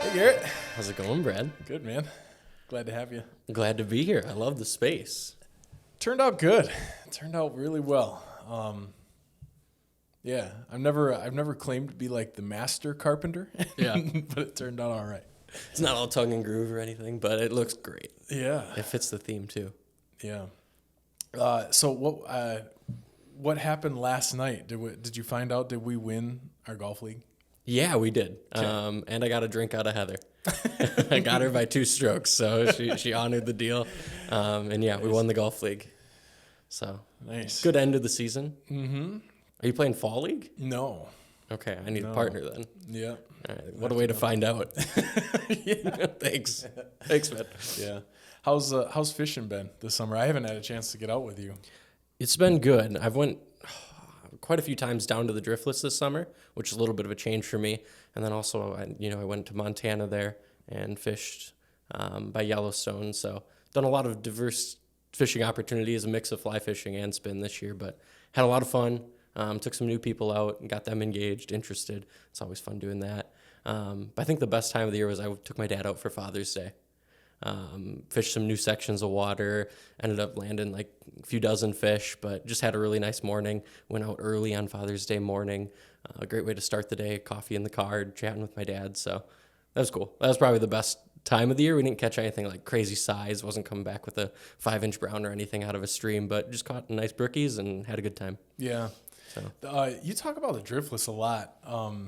Hey Garrett. How's it going, Brad? Good, man. Glad to have you. Glad to be here. I love the space. Turned out good. It turned out really well. Yeah, I've never claimed to be like the master carpenter. Yeah. But it turned out all right. It's not all tongue and groove or anything, but it looks great. Yeah. It fits the theme too. Yeah. So what happened last night? Did you find out? Did we win our golf league? Yeah, we did. Okay. And I got a drink out of Heather. I got her by 2 strokes, so she honored the deal. And yeah, we won the golf league. So Nice. good end of the season. Mm-hmm. Are you playing fall league? No. Okay, I need No. a partner then. Yeah. All right, what a way to find out. Yeah. Thanks, man. Yeah. How's fishing been this summer? I haven't had a chance to get out with you. It's been good. I've went quite a few times down to the Driftless this summer, which is a little bit of a change for me. And then also, I went to Montana there and fished by Yellowstone. So done a lot of diverse fishing opportunities, a mix of fly fishing and spin this year, but had a lot of fun. Took some new people out and got them engaged, interested. It's always fun doing that. But I think the best time of the year was I took my dad out for Father's Day. Fished some new sections of water, ended up landing like a few dozen fish, but just had a really nice morning. Went out early on Father's Day morning. A great way to start the day, coffee in the car, chatting with my dad. So that was cool. That was probably the best time of the year. We didn't catch anything like crazy size. Wasn't coming back with a 5-inch brown or anything out of a stream, but just caught nice brookies and had a good time. Yeah. So You talk about the Driftless a lot.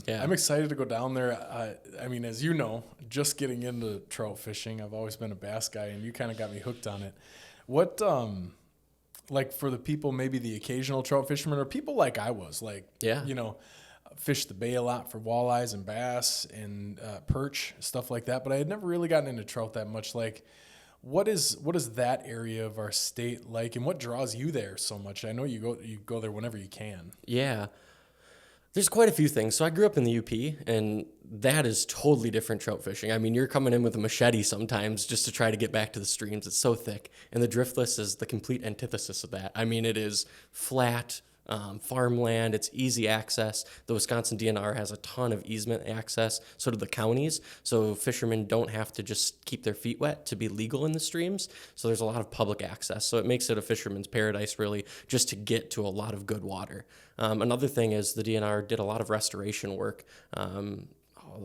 Yeah. I'm excited to go down there. I mean, as you know, just getting into trout fishing, I've always been a bass guy, and you kind of got me hooked on it. What, like for the people, maybe the occasional trout fishermen, or people like I was, like, Yeah. Fished the bay a lot for walleyes and bass and perch, stuff like that. But I had never really gotten into trout that much. Like, what is that area of our state like, and what draws you there so much? I know you go there whenever you can. Yeah. There's quite a few things. So I grew up in the UP, and that is totally different trout fishing. I mean, you're coming in with a machete sometimes just to try to get back to the streams. It's so thick. And the Driftless is the complete antithesis of that. I mean, it is flat, farmland. It's easy access. The Wisconsin DNR has a ton of easement access, so do the counties. So fishermen don't have to just keep their feet wet to be legal in the streams. So there's a lot of public access. So it makes it a fisherman's paradise, really, just to get to a lot of good water. Another thing is the DNR did a lot of restoration work.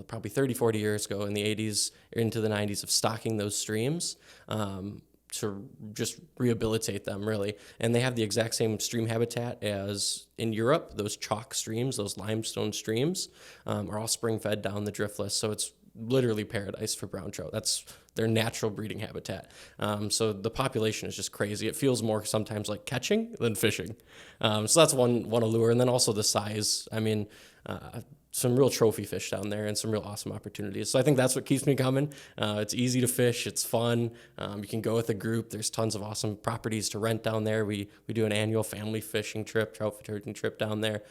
Probably 30, 40 years ago in the 80s into the 90s of stocking those streams to just rehabilitate them, really. And they have the exact same stream habitat as in Europe. Those chalk streams, those limestone streams, are all spring-fed down the Driftless. So it's literally paradise for brown trout. That's their natural breeding habitat. So the population is just crazy. It feels more sometimes like catching than fishing. So that's one allure. And then also the size. I mean, some real trophy fish down there and some real awesome opportunities. So I think that's what keeps me coming. It's easy to fish. It's fun. You can go with a group. There's tons of awesome properties to rent down there. We do an annual family fishing trip, trout fishing trip down there.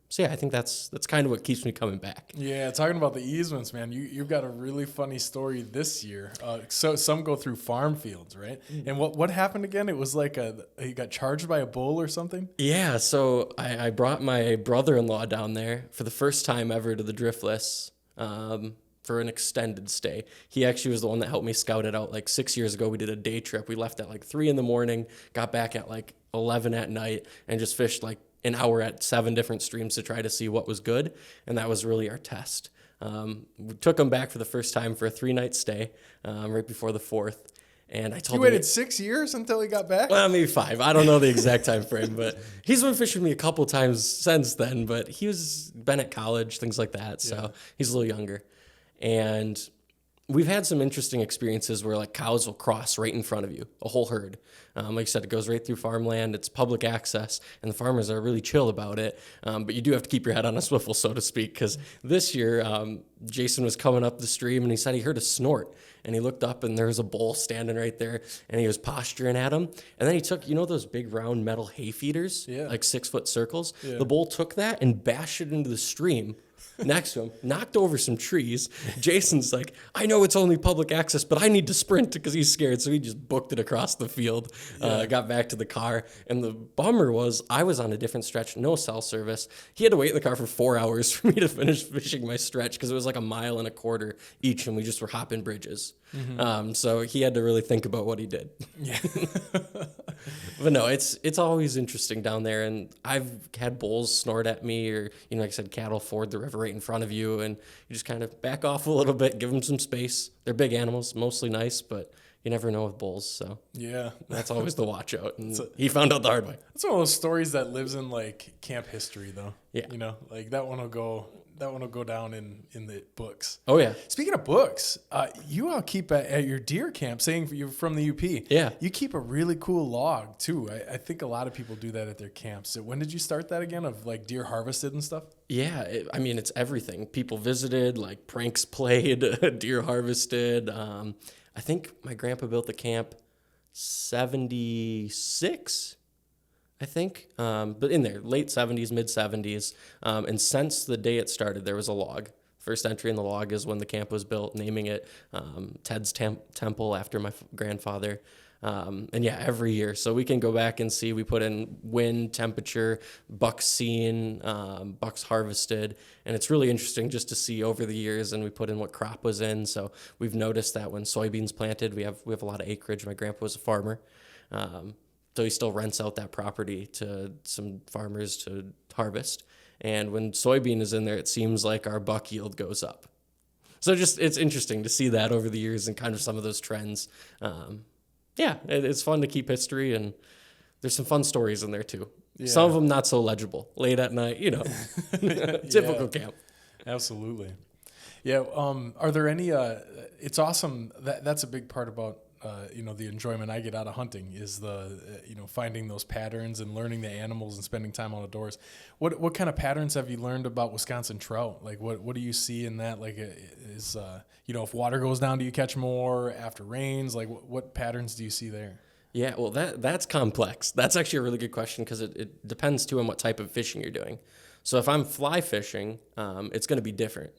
So yeah, I think that's kind of what keeps me coming back. Yeah, talking about the easements, man, you've got a really funny story this year. So some go through farm fields, right? And what happened again? It was like he got charged by a bull or something? Yeah, so I brought my brother-in-law down there for the first time ever to the Driftless for an extended stay. He actually was the one that helped me scout it out like 6 years ago. We did a day trip. We left at like 3 a.m, got back at like 11 at night, and just fished like an hour at 7 different streams to try to see what was good, and that was really our test. We took him back for the first time for a 3-night stay right before the 4th, and I told You him... waited 6 years until he got back? Well, maybe 5. I don't know the exact time frame, but he's been fishing me a couple times since then, but he was been at college, things like that, so he's a little younger. And we've had some interesting experiences where like cows will cross right in front of you, a whole herd. Like I said, it goes right through farmland. It's public access, and the farmers are really chill about it. But you do have to keep your head on a swivel, so to speak, because this year Jason was coming up the stream, and he said he heard a snort. And he looked up, and there was a bull standing right there, and he was posturing at him. And then he took, those big round metal hay feeders, like 6-foot circles? Yeah. The bull took that and bashed it into the stream. next to him, knocked over some trees. Jason's like, I know it's only public access, but I need to sprint because he's scared. So he just booked it across the field, got back to the car. And the bummer was I was on a different stretch, no cell service. He had to wait in the car for 4 hours for me to finish fishing my stretch because it was like 1.25 miles each, and we just were hopping bridges. So he had to really think about what he did. Yeah. But no, it's always interesting down there, and I've had bulls snort at me, or like I said, cattle ford the river right in front of you, and you just kind of back off a little bit, give them some space. They're big animals, mostly nice, but you never know with bulls, so Yeah. that's always the watch out. And he found out the hard way. It's one of those stories that lives in like camp history, though. Yeah. Like that one will go down in the books. Oh yeah, Speaking of books, you all keep at your deer camp, saying you're from the UP. Yeah. You keep a really cool log too. I think a lot of people do that at their camps. So when did you start that again, of like deer harvested and stuff? yeah. It's everything. People visited, like pranks played, deer harvested. I think my grandpa built the camp 76. I think, but in there, late 70s, mid 70s. And since the day it started, there was a log. First entry in the log is when the camp was built, naming it Ted's Temple after my grandfather. And yeah, every year. So we can go back and see, we put in wind, temperature, bucks seen, bucks harvested. And it's really interesting just to see over the years, and we put in what crop was in. So we've noticed that when soybeans planted, we have a lot of acreage. My grandpa was a farmer. So he still rents out that property to some farmers to harvest. And when soybean is in there, it seems like our buck yield goes up. So it's interesting to see that over the years and kind of some of those trends. It's fun to keep history, and there's some fun stories in there too. Yeah. Some of them not so legible. Late at night, typical camp. Absolutely. Yeah. Are there any? It's awesome. That's a big part about the enjoyment I get out of hunting is the finding those patterns and learning the animals and spending time outdoors. What kind of patterns have you learned about Wisconsin trout? Like what do you see in that? Like is if water goes down, do you catch more after rains? Like what patterns do you see there? Yeah, well that's complex. That's actually a really good question because it depends too on what type of fishing you're doing. So if I'm fly fishing, it's going to be different.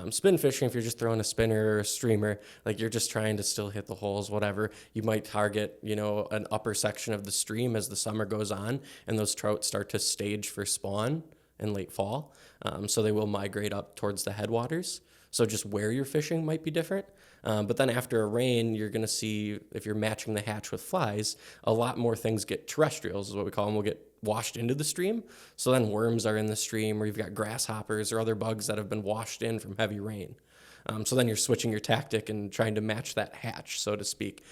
Spin fishing, if you're just throwing a spinner or a streamer, like you're just trying to still hit the holes, whatever, you might target, an upper section of the stream as the summer goes on, and those trout start to stage for spawn in late fall. So they will migrate up towards the headwaters. So just where you're fishing might be different. But then after a rain, you're going to see, if you're matching the hatch with flies, a lot more things get terrestrials, is what we call them, will get washed into the stream. So then worms are in the stream, or you've got grasshoppers or other bugs that have been washed in from heavy rain. So then you're switching your tactic and trying to match that hatch, so to speak.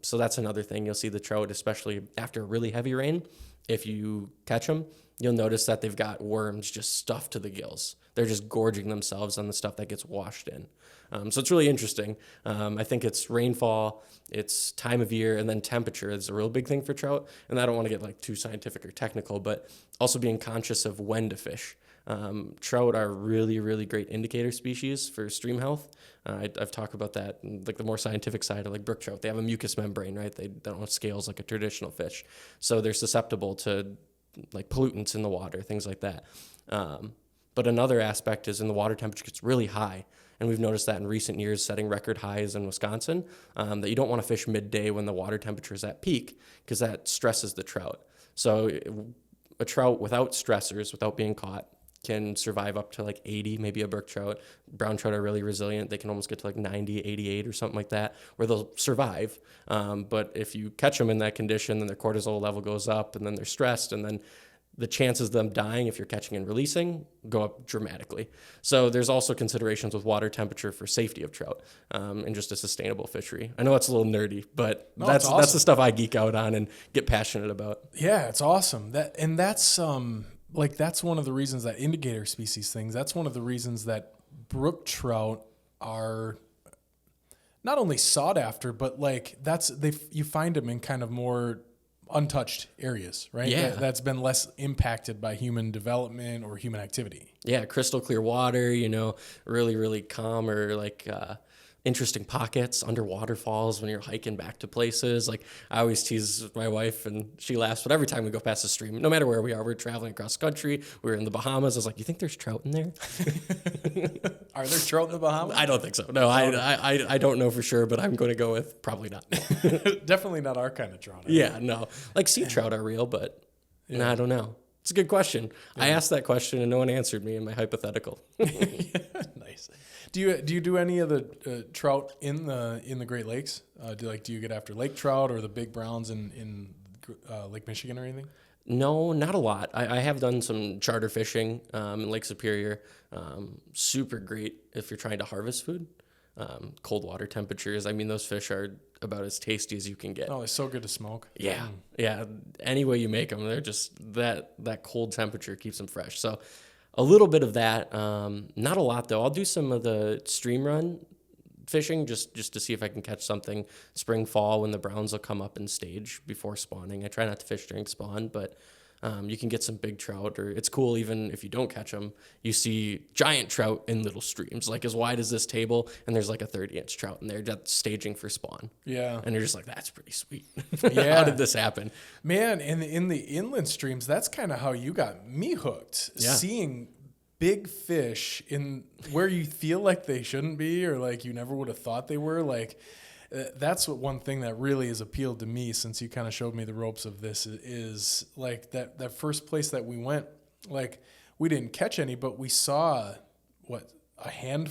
So that's another thing. You'll see the trout, especially after a really heavy rain, if you catch them, you'll notice that they've got worms just stuffed to the gills. They're just gorging themselves on the stuff that gets washed in. So it's really interesting. I think it's rainfall, it's time of year, and then temperature is a real big thing for trout. And I don't want to get too scientific or technical, but also being conscious of when to fish. Trout are really, really great indicator species for stream health. I've talked about that, like the more scientific side of brook trout. They have a mucous membrane, right? They don't have scales like a traditional fish. So they're susceptible to pollutants in the water, things like that. But another aspect is, in the water temperature gets really high, and we've noticed that in recent years, setting record highs in Wisconsin, that you don't want to fish midday when the water temperature is at peak, because that stresses the trout. So a trout without stressors, without being caught, can survive up to 80, maybe a brook trout. Brown trout are really resilient. They can almost get to 90, 88 or something like that, where they'll survive. But if you catch them in that condition, then their cortisol level goes up, and then they're stressed, and then the chances of them dying, if you're catching and releasing, go up dramatically. So there's also considerations with water temperature for safety of trout, and just a sustainable fishery. I know it's a little nerdy, but that's awesome. That's the stuff I geek out on and get passionate about. Yeah, it's awesome. That's one of the reasons, that indicator species things. That's one of the reasons that brook trout are not only sought after, but you find them in kind of more untouched areas, right? Yeah. That's been less impacted by human development or human activity. Yeah, crystal clear water, really, really calm, or interesting pockets under waterfalls when you're hiking back to places. Like I always tease my wife and she laughs, but every time we go past the stream, no matter where we are, we're traveling across country, we're in the Bahamas. I was like, you think there's trout in there? Are there trout in the Bahamas? I don't think so. No, I don't know for sure, but I'm going to go with probably not. Definitely not our kind of trout. Yeah, no. Like sea trout are real, but no, I don't know. It's a good question. Yeah. I asked that question and no one answered me in my hypothetical. Nice. Do you do any of the trout in the Great Lakes? Do you get after lake trout or the big browns in Lake Michigan or anything? No, not a lot. I have done some charter fishing in Lake Superior. Super great if you're trying to harvest food. Cold water temperatures. I mean, those fish are about as tasty as you can get. Oh, they're so good to smoke. Yeah, yeah. Any way you make them, they're just that cold temperature keeps them fresh. So a little bit of that. Not a lot though. I'll do some of the stream run fishing just to see if I can catch something spring, fall when the browns will come up and stage before spawning. I try not to fish during spawn, but you can get some big trout, or it's cool even if you don't catch them. You see giant trout in little streams, like as wide as this table, and there's like a 30-inch trout in there that's staging for spawn. Yeah. And you're just like, that's pretty sweet. Yeah. How did this happen? Man, in the inland streams, that's kind of how you got me hooked. Yeah. Seeing big fish in where you feel like they shouldn't be, or like you never would have thought they were. Like that's what one thing that really has appealed to me since you kind of showed me the ropes of this is like that first place that we went. Like we didn't catch any, but we saw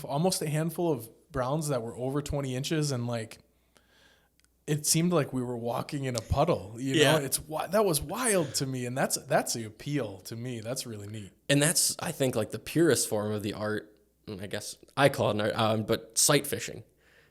almost a handful of browns that were over 20 inches, and like it seemed like we were walking in a puddle. You know, that was wild to me, and that's the appeal to me. That's really neat. And that's, I think, like the purest form of the art. I guess I call it an art, but sight fishing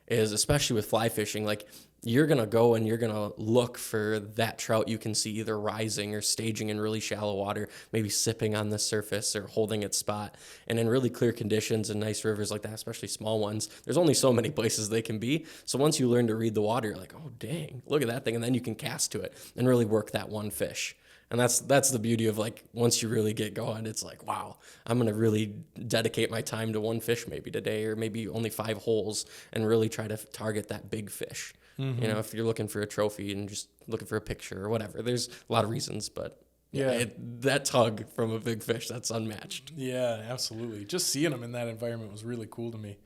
is, especially with fly fishing, like you're going to go and you're going to look for that trout you can see either rising or staging in really shallow water, maybe sipping on the surface or holding its spot. And in really clear conditions and nice rivers like that, especially small ones, there's only so many places they can be. So once you learn to read the water, you're like, oh, dang, look at that thing. And then you can cast to it and really work that one fish. And that's the beauty of, like, once you really get going, it's like, wow, I'm going to really dedicate my time to one fish maybe today, or maybe only 5 holes, and really try to target that big fish. Mm-hmm. You know, if you're looking for a trophy and just looking for a picture or whatever, there's a lot of reasons, but that tug from a big fish, that's unmatched. Yeah, absolutely. Just seeing them in that environment was really cool to me.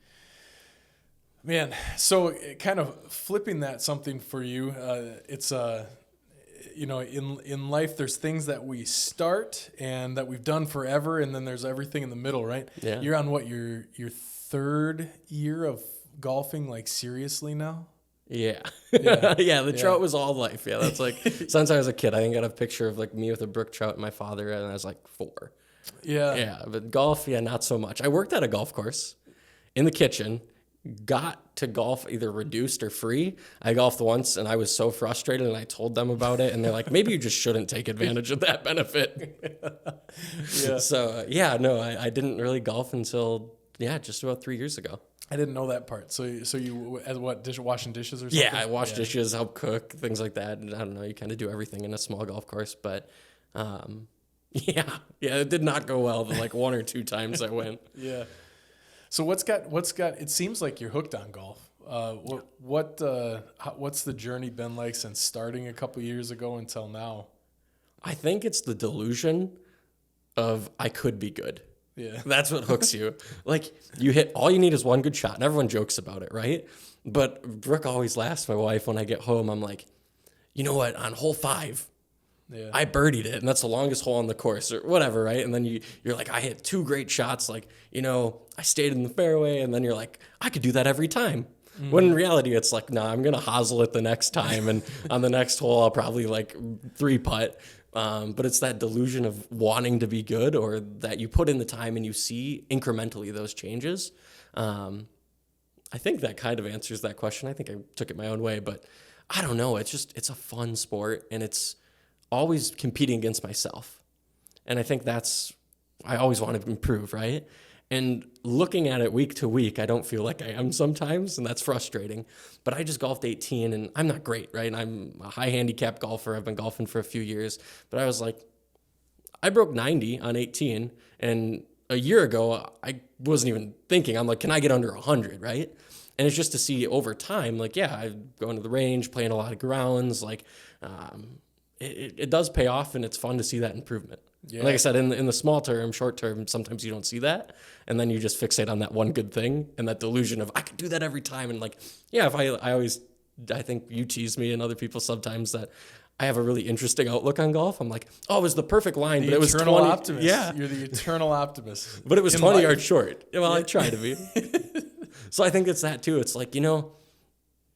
Man, so kind of flipping that something for you, it's you know, in life, there's things that we start and that we've done forever, and then there's everything in the middle, right? Yeah. You're on your 3rd year of golfing, like seriously now? Yeah. The trout was all life. Yeah, that's like since I was a kid. I think I got a picture of like me with a brook trout and my father, and I was like 4. Yeah, but golf, not so much. I worked at a golf course in the kitchen. Got to golf either reduced or free. I golfed once and I was so frustrated, and I told them about it, and they're like, maybe you just shouldn't take advantage of that benefit. Yeah. So I didn't really golf until just about 3 years ago. I didn't know that part. So you as what, washing dishes or something? Yeah, I wash dishes, help cook, things like that. And I don't know, you kind of do everything in a small golf course, but it did not go well the like 1 or 2 times I went. Yeah. So what's got? It seems like you're hooked on golf. What's the journey been like since starting a couple years ago until now? I think it's the delusion of I could be good. Yeah, that's what hooks you. Like you hit, all you need is one good shot, and everyone jokes about it, right? But Brooke always laughs. My wife, when I get home, I'm like, you know what? On hole 5. Yeah. I birdied it, and that's the longest hole on the course or whatever, right? And then you're like, I hit 2 great shots. Like, I stayed in the fairway, and then you're like, I could do that every time. Mm-hmm. When in reality, it's like, nah, I'm going to hosel it the next time. And on the next hole, I'll probably like 3-putt. But it's that delusion of wanting to be good, or that you put in the time and you see incrementally those changes. I think that kind of answers that question. I think I took it my own way, but I don't know. It's a fun sport, and it's always competing against myself. And I think I always want to improve, right? And looking at it week to week, I don't feel like I am sometimes, and that's frustrating. But I just golfed 18, and I'm not great, right? And I'm a high handicap golfer. I've been golfing for a few years. But I was like, I broke 90 on 18, and a year ago, I wasn't even thinking. I'm like, can I get under 100, right? And it's just to see over time, like, yeah, I'm going to the range, playing a lot of grounds, like, it does pay off, and it's fun to see that improvement. Yeah. Like I said, in the small term, short term, sometimes you don't see that, and then you just fixate on that one good thing and that delusion of I could do that every time. And like, yeah, if I think you tease me and other people sometimes that I have a really interesting outlook on golf. I'm like, oh, it was the perfect line, but it was 20. Optimist. Yeah, you're the eternal optimist. But it was 20 yards short. Well, I try to be. So I think it's that too. It's like,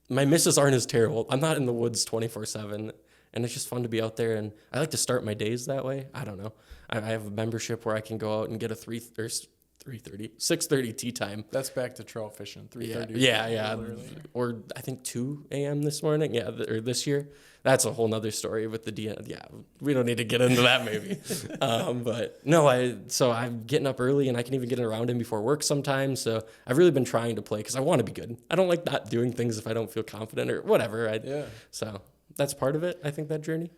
my misses aren't as terrible. I'm not in the woods 24/7. And it's just fun to be out there, and I like to start my days that way. I don't know. I have a membership where I can go out and get a 6:30 tee time. That's back to trout fishing. 3:30. Yeah. Or I think 2 a.m. this morning. Yeah, or this year. That's a whole nother story with the DN. Yeah, we don't need to get into that maybe. But no, so I'm getting up early, and I can even get around in before work sometimes. So I've really been trying to play because I want to be good. I don't like not doing things if I don't feel confident or whatever. So that's part of it, I think, that journey.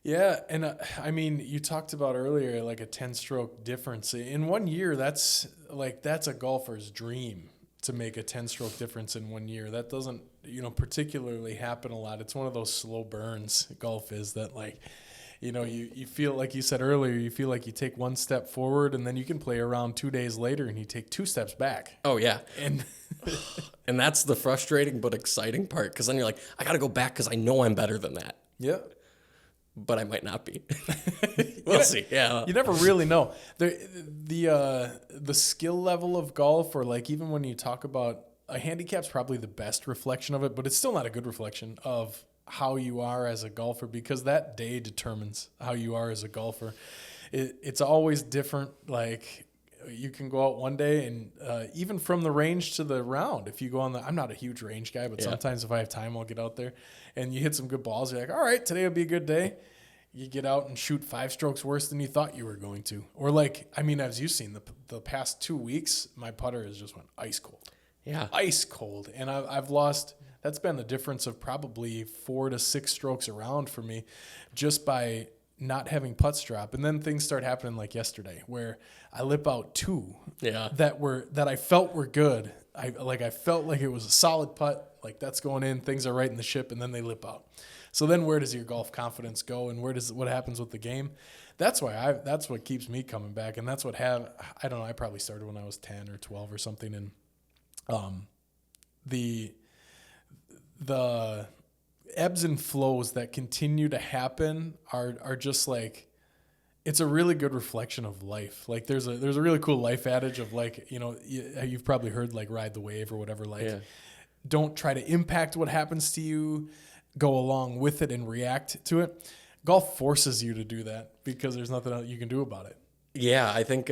Yeah, and you talked about earlier like a 10-stroke difference. In 1 year, that's a golfer's dream to make a 10-stroke difference in 1 year. That doesn't, particularly happen a lot. It's one of those slow burns, golf is, that you feel like you said earlier, you feel like you take one step forward and then you can play around 2 days later and you take 2 steps back. Oh, yeah. And and that's the frustrating but exciting part, because then you're like, I got to go back because I know I'm better than that. Yeah. But I might not be. We'll see. Yeah. You never really know. The skill level of golf, or like even when you talk about a handicap's probably the best reflection of it, but it's still not a good reflection of how you are as a golfer, because that day determines how you are as a golfer. It's always different. Like, you can go out one day and even from the range to the round, if you go on I'm not a huge range guy, but sometimes if I have time, I'll get out there and you hit some good balls. You're like, all right, today will be a good day. You get out and shoot 5 strokes worse than you thought you were going to. Or as you've seen, the past 2 weeks, my putter has just went ice cold. Yeah. Ice cold. And I've lost, that's been the difference of probably 4 to 6 strokes around for me, just by not having putts drop. And then things start happening like yesterday, where I lip out 2 that I felt were good. I felt like it was a solid putt, like that's going in, things are right in the ship, and then they lip out. So then where does your golf confidence go, and what happens with the game? That's what keeps me coming back. And that's I don't know, I probably started when I was 10 or 12 or something. And the ebbs and flows that continue to happen are just like, it's a really good reflection of life. Like there's a really cool life adage of like, you've probably heard like ride the wave or whatever. Like, don't try to impact what happens to you, go along with it and react to it. Golf forces you to do that because there's nothing else you can do about it. Yeah, I think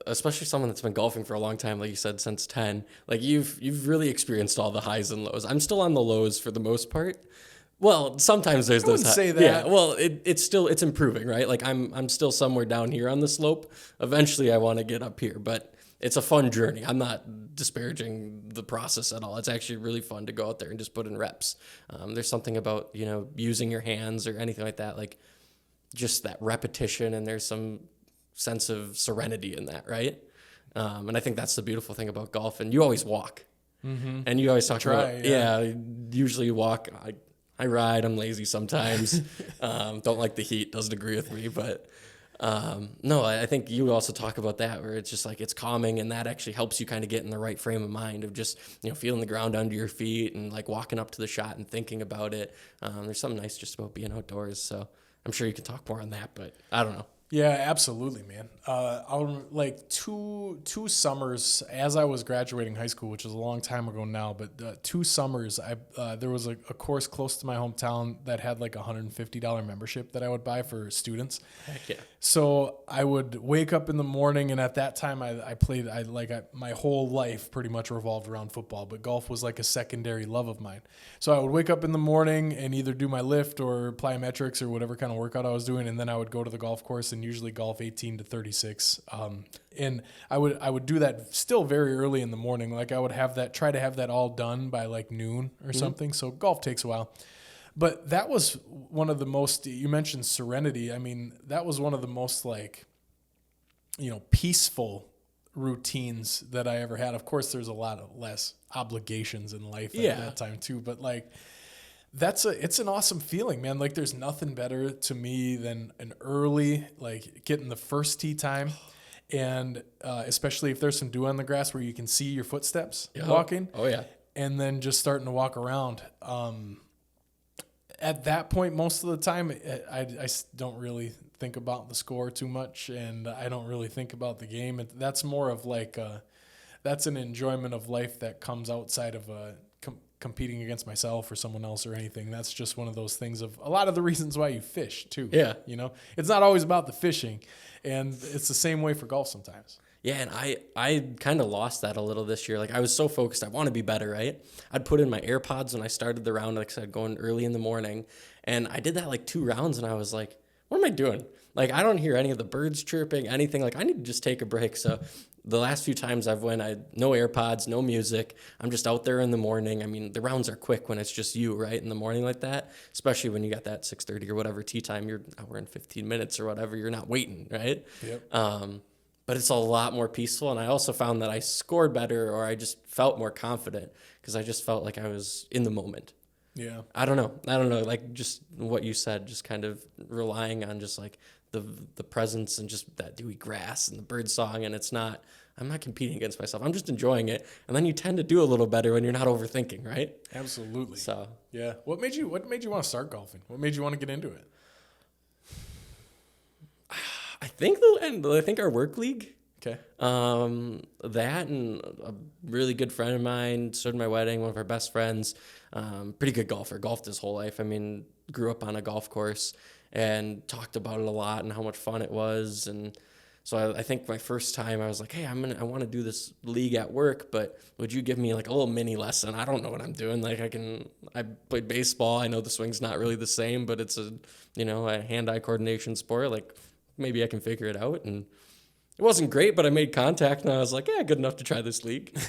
especially someone that's been golfing for a long time, like you said, since 10, like you've really experienced all the highs and lows. I'm still on the lows for the most part. Well, sometimes there's those. Say that. Yeah. Well, it's improving, right? Like I'm still somewhere down here on the slope. Eventually, I want to get up here, but it's a fun journey. I'm not disparaging the process at all. It's actually really fun to go out there and just put in reps. There's something about using your hands or anything like that, like just that repetition, and there's some sense of serenity in that, right? And I think that's the beautiful thing about golf. And you always walk, and you always talk about usually you walk. I ride. I'm lazy sometimes. Don't like the heat. Doesn't agree with me. But no, I think you also talk about that, where it's just like it's calming, and that actually helps you kind of get in the right frame of mind of just feeling the ground under your feet and like walking up to the shot and thinking about it. There's something nice just about being outdoors. So I'm sure you can talk more on that, but I don't know. Yeah, absolutely, man. I'll like two summers as I was graduating high school, which is a long time ago now, but 2 summers, there was a course close to my hometown that had like $150 membership that I would buy for students. Heck yeah. So I would wake up in the morning, and at that time I played, my whole life pretty much revolved around football, but golf was like a secondary love of mine. So I would wake up in the morning and either do my lift or plyometrics or whatever kind of workout I was doing, and then I would go to the golf course and usually golf 18 to 36. And I would do that still very early in the morning. Like I would try to have that all done by like noon or something. So golf takes a while. But that was one of the most, you mentioned serenity. I mean, that was one of the most like, peaceful routines that I ever had. Of course, there's a lot of less obligations in life at Yeah. that time too, but like it's an awesome feeling, man. Like there's nothing better to me than an early, like getting the first tee time. And especially if there's some dew on the grass where you can see your footsteps walking. Oh, yeah. And then just starting to walk around. At that point, most of the time, I don't really think about the score too much, and I don't really think about the game. That's more of like that's an enjoyment of life that comes outside of competing against myself or someone else or anything. That's just one of those things of a lot of the reasons why you fish too. Yeah. You know, it's not always about the fishing, and it's the same way for golf sometimes. Yeah, and I kind of lost that a little this year. Like, I was so focused. I want to be better, right? I'd put in my AirPods when I started the round, like I said, going early in the morning. And I did that like 2 rounds, and I was like, what am I doing? Like, I don't hear any of the birds chirping, anything. Like, I need to just take a break. So the last few times I've went, no AirPods, no music. I'm just out there in the morning. I mean, the rounds are quick when it's just you, right, in the morning like that, especially when you got that 6:30 or whatever tee time. You're an hour and 15 minutes or whatever. You're not waiting, right? Yep. But it's a lot more peaceful. And I also found that I scored better, or I just felt more confident because I just felt like I was in the moment. Yeah. I don't know. Like just what you said, just kind of relying on just like the presence and just that dewy grass and the bird song. And I'm not competing against myself. I'm just enjoying it. And then you tend to do a little better when you're not overthinking, right? Absolutely. So yeah. What made you want to start golfing? What made you want to get into it? I think our work league. Okay. That and a really good friend of mine started my wedding, one of our best friends, pretty good golfer, golfed his whole life. I mean, grew up on a golf course and talked about it a lot and how much fun it was. And so I think my first time I was like, hey, I want to do this league at work, but would you give me like a little mini lesson? I don't know what I'm doing. Like I played baseball. I know the swing's not really the same, but it's a hand-eye coordination sport. Like maybe I can figure it out. And it wasn't great, but I made contact, and I was like, yeah, good enough to try this league.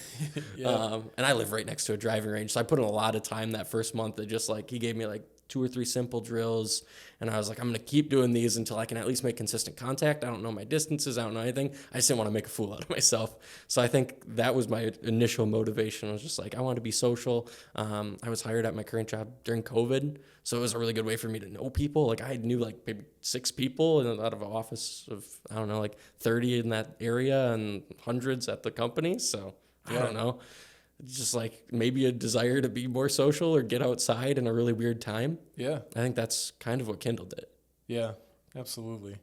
Yeah. And I live right next to a driving range, so I put in a lot of time that first month. That just like he gave me like 2 or 3 simple drills, and I was like, I'm going to keep doing these until I can at least make consistent contact. I don't know my distances. I don't know anything. I just didn't want to make a fool out of myself. So I think that was my initial motivation. I was just like, I want to be social. I was hired at my current job during COVID, so it was a really good way for me to know people. Like I knew like maybe 6 people out of an office of, I don't know, like 30 in that area and hundreds at the company. So I don't know. Just like maybe a desire to be more social or get outside in a really weird time. Yeah. I think that's kind of what kindled it. Yeah, absolutely.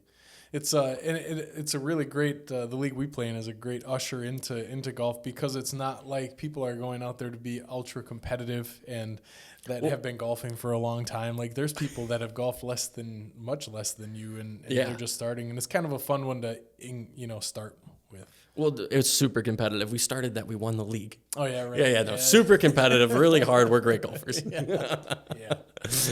It's it's a really great the league we play in is a great usher into golf because it's not like people are going out there to be ultra competitive and that have been golfing for a long time. Like there's people that have golfed much less than you and they're just starting, and it's kind of a fun one to start with. Well, it's super competitive. We started that. We won the league. Oh, yeah, right. Yeah. No, super competitive, really hard. We're great golfers. Yeah.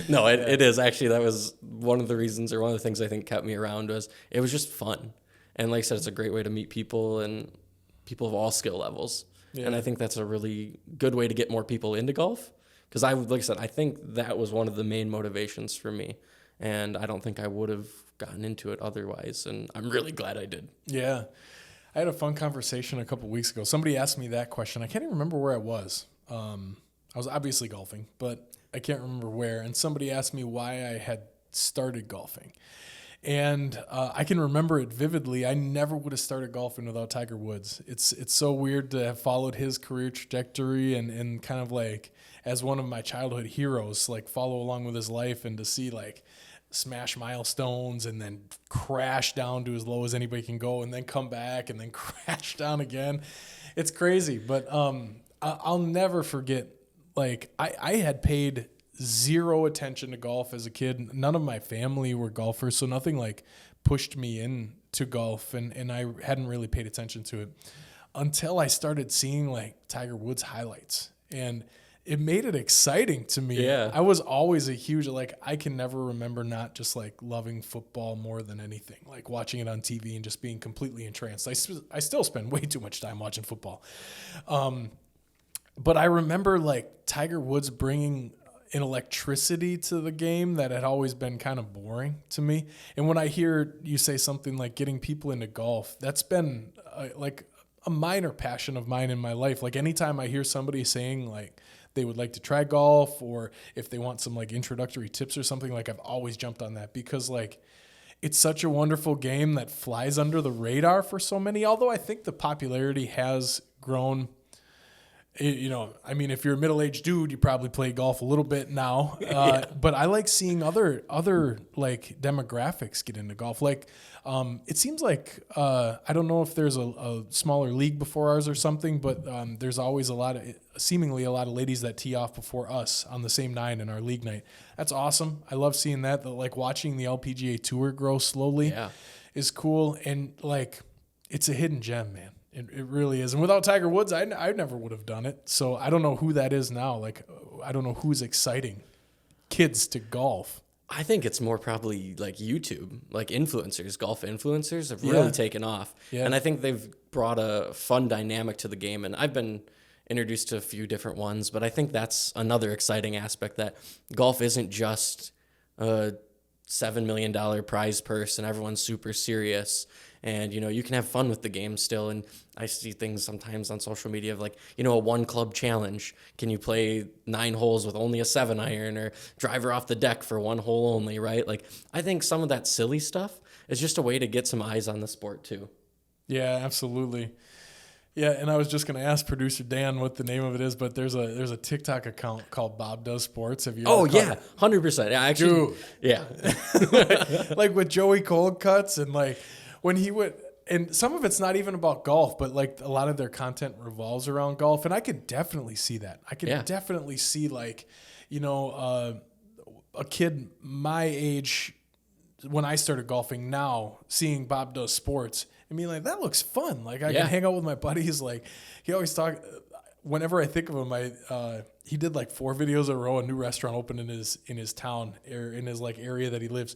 No, it is. Actually, that was one of the reasons or one of the things I think kept me around was it was just fun. And like I said, it's a great way to meet people and people of all skill levels. Yeah. And I think that's a really good way to get more people into golf. Because like I said, I think that was one of the main motivations for me. And I don't think I would have gotten into it otherwise. And I'm really glad I did. Yeah. I had a fun conversation a couple weeks ago. Somebody asked me that question. I can't even remember where I was. I was obviously golfing, but I can't remember where. And somebody asked me why I had started golfing. And I can remember it vividly. I never would have started golfing without Tiger Woods. It's so weird to have followed his career trajectory and kind of like as one of my childhood heroes, like follow along with his life and to see like smash milestones and then crash down to as low as anybody can go and then come back and then crash down again. It's crazy, but I'll never forget, like I had paid zero attention to golf as a kid. None of my family were golfers, so nothing like pushed me into golf, and I hadn't really paid attention to it until I started seeing like Tiger Woods highlights, and it made it exciting to me. Yeah. I was always a huge, like, I can never remember not just like loving football more than anything, like watching it on TV and just being completely entranced. I still spend way too much time watching football. But I remember like Tiger Woods bringing an electricity to the game that had always been kind of boring to me. And when I hear you say something like getting people into golf, that's been like a minor passion of mine in my life. Like anytime I hear somebody saying like they would like to try golf, or if they want some like introductory tips or something, like I've always jumped on that, because like it's such a wonderful game that flies under the radar for so many. Although I think the popularity has grown. You know, I mean, if you're a middle-aged dude, you probably play golf a little bit now. But I like seeing other like demographics get into golf. Like, it seems like I don't know if there's a smaller league before ours or something, but there's always seemingly a lot of ladies that tee off before us on the same 9 in our league night. That's awesome. I love seeing that. Like watching the LPGA Tour grow slowly is cool, and like it's a hidden gem, man. It really is. And without Tiger Woods, I never would have done it. So I don't know who that is now. Like, I don't know who's exciting kids to golf. I think it's more probably like YouTube, like influencers, golf influencers have really taken off. Yeah. And I think they've brought a fun dynamic to the game. And I've been introduced to a few different ones, but I think that's another exciting aspect, that golf isn't just a $7 million prize purse and everyone's super serious. And, you know, you can have fun with the game still. And I see things sometimes on social media of like, you know, a 1-club challenge. Can you play 9 holes with only a 7-iron, or driver off the deck for 1 hole only, right? Like, I think some of that silly stuff is just a way to get some eyes on the sport too. Yeah, absolutely. Yeah, and I was just going to ask producer Dan what the name of it is, but there's a TikTok account called Bob Does Sports. Have you? Oh yeah, 100%. Yeah, actually, yeah. Like with Joey Cold Cuts, and like when he would, and some of it's not even about golf, but like a lot of their content revolves around golf, and I could definitely see that. I could definitely see like, you know, a kid my age when I started golfing now, seeing Bob Does Sports. I mean, like, that looks fun. Like, I can hang out with my buddies. Like, he always whenever I think of him, he did like 4 videos in a row. A new restaurant opened in his town, or in his like area that he lives.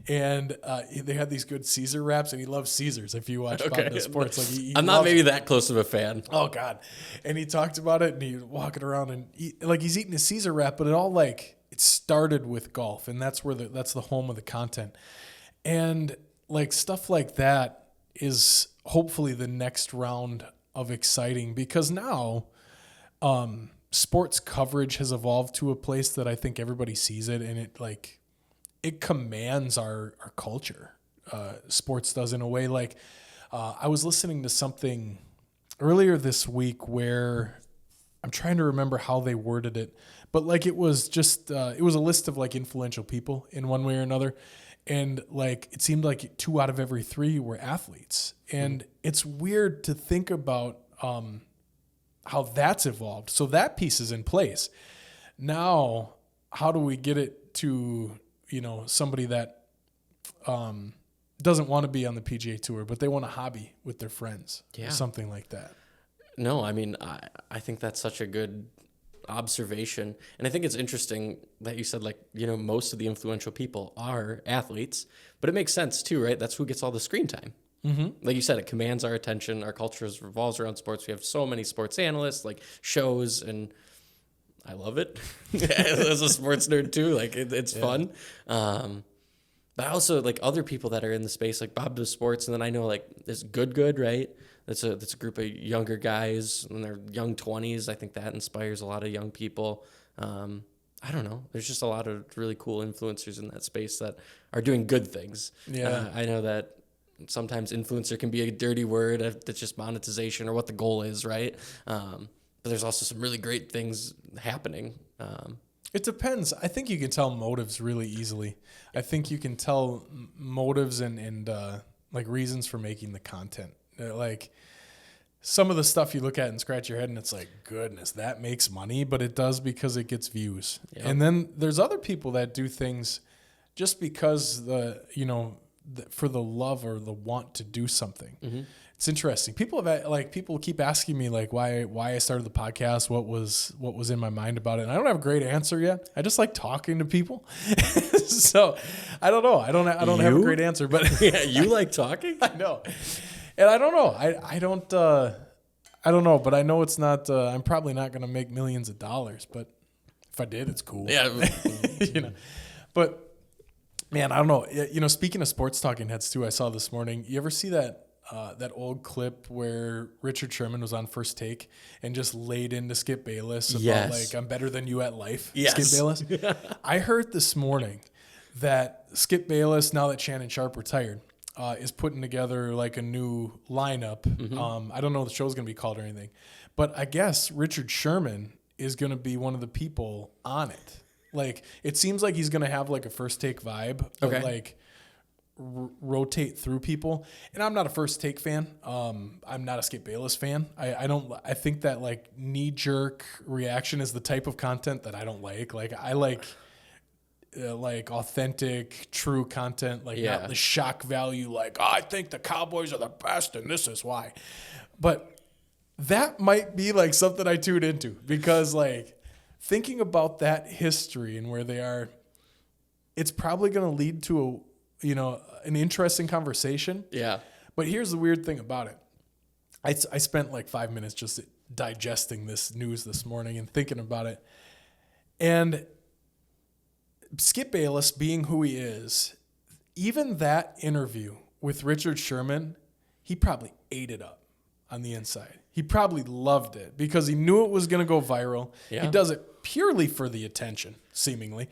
And they had these good Caesar wraps, and he loves Caesars. If you watch Bob Does Sports, like I'm not maybe that close of a fan. Oh God. And he talked about it, and he was walking around, and he's eating his Caesar wrap, but it started with golf, and that's the home of the content. And like stuff like that is hopefully the next round of exciting, because now sports coverage has evolved to a place that I think everybody sees it, and it commands our culture. Sports does, in a way. Like I was listening to something earlier this week where I'm trying to remember how they worded it, but like it was just it was a list of like influential people in one way or another. And like it seemed like 2 out of every 3 were athletes. And it's weird to think about how that's evolved. So that piece is in place. Now, how do we get it to, you know, somebody that doesn't want to be on the PGA Tour, but they want a hobby with their friends or something like that? No, I mean, I think that's such a good observation. And I think it's interesting that you said, like, you know, most of the influential people are athletes, but it makes sense too, right? That's who gets all the screen time. Mm-hmm. Like you said, it commands our attention. Our culture revolves around sports. We have so many sports analysts, like shows, and I love it as a sports nerd too. Like it's fun. But I also like other people that are in the space, like Bob Does Sports. And then I know like there's Good, right? That's a group of younger guys in their young 20s. I think that inspires a lot of young people. I don't know. There's just a lot of really cool influencers in that space that are doing good things. Yeah. I know that sometimes influencer can be a dirty word. That's just monetization or what the goal is, right? But there's also some really great things happening. It depends. I think you can tell motives really easily. I think you can tell motives and like reasons for making the content. Like some of the stuff you look at and scratch your head and it's like, goodness, that makes money, but it does because it gets views. Yep. And then there's other people that do things just because for the love or the want to do something. Mm-hmm. It's interesting. People keep asking me like why I started the podcast, what was in my mind about it. And I don't have a great answer yet. I just like talking to people. So I don't know. I don't have a great answer, but yeah, you like talking? I know. And I don't know. I don't know, but I know it's not. I'm probably not going to make millions of dollars, but if I did, it's cool. Yeah, But man, I don't know. Speaking of sports talking heads too, I saw this morning. You ever see that that old clip where Richard Sherman was on First Take and just laid into Skip Bayless about Yes. like, I'm better than you at life, Yes. Skip Bayless. I heard this morning that Skip Bayless, now that Shannon Sharp retired, is putting together like a new lineup. I don't know what the show's going to be called or anything, but I guess Richard Sherman is going to be one of the people on it. Like, it seems like he's going to have like a First Take vibe, but Okay. like rotate through people. And I'm not a First Take fan. I'm not a Skip Bayless fan. I think that like knee jerk reaction is the type of content that I don't like. Like, I like authentic, true content, like not the shock value, like, oh, I think the Cowboys are the best and this is why. But that might be like something I tune into, because like thinking about that history and where they are, it's probably going to lead to an interesting conversation. Yeah. But here's the weird thing about it. I spent like 5 minutes just digesting this news this morning and thinking about it. And Skip Bayless, being who he is, even that interview with Richard Sherman, he probably ate it up on the inside. He probably loved it because he knew it was going to go viral. Yeah. He does it purely for the attention, seemingly.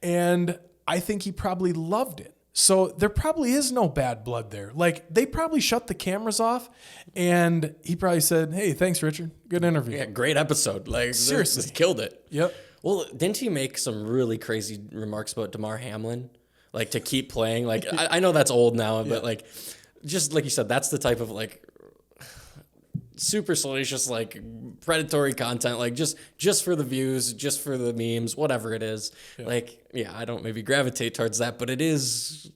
And I think he probably loved it. So there probably is no bad blood there. Like, they probably shut the cameras off and he probably said, hey, thanks, Richard. Good interview. Yeah, great episode. Like, Seriously. this killed it. Yep. Well, didn't he make some really crazy remarks about DeMar Hamlin? Like, to keep playing? Like, I know that's old now, but like, just like you said, that's the type of like super salacious, like predatory content, like just for the views, just for the memes, whatever it is. Yeah. Like, yeah, I don't maybe gravitate towards that, but it is,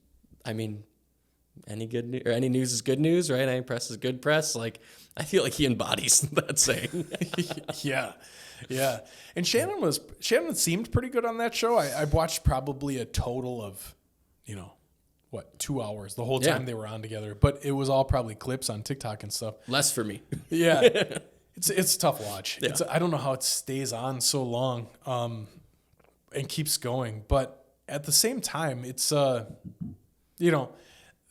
I mean, any news is good news, right? Any press is good press. Like, I feel like he embodies that saying. Yeah. And Shannon seemed pretty good on that show. I watched probably a total of, 2 hours the whole time they were on together, but it was all probably clips on TikTok and stuff. Less for me. Yeah. It's a tough watch. Yeah. I don't know how it stays on so long, and keeps going, but at the same time, it's,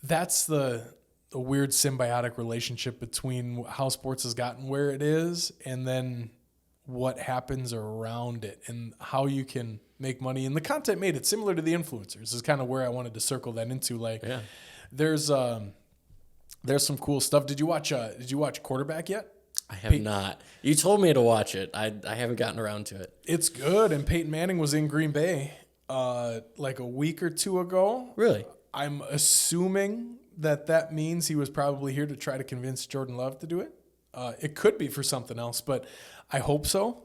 that's the weird symbiotic relationship between how sports has gotten where it is and then what happens around it and how you can make money. And the content made it similar to the influencers is kind of where I wanted to circle that into. Like, there's some cool stuff. Did you watch Quarterback yet? I have not. You told me to watch it. I haven't gotten around to it. It's good. And Peyton Manning was in Green Bay like a week or two ago. Really? I'm assuming that means he was probably here to try to convince Jordan Love to do it. It could be for something else, but I hope so.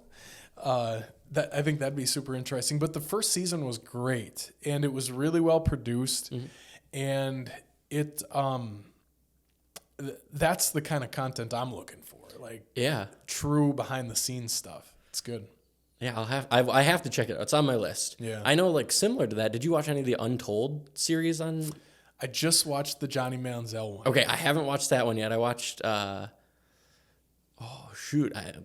I think that'd be super interesting. But the first season was great, and it was really well produced, and it that's the kind of content I'm looking for. Like, true behind the scenes stuff. It's good. Yeah, I have to check it out. It's on my list. Yeah, I know. Like, similar to that, did you watch any of the Untold series on? I just watched the Johnny Manziel one. Okay, I haven't watched that one yet. I watched.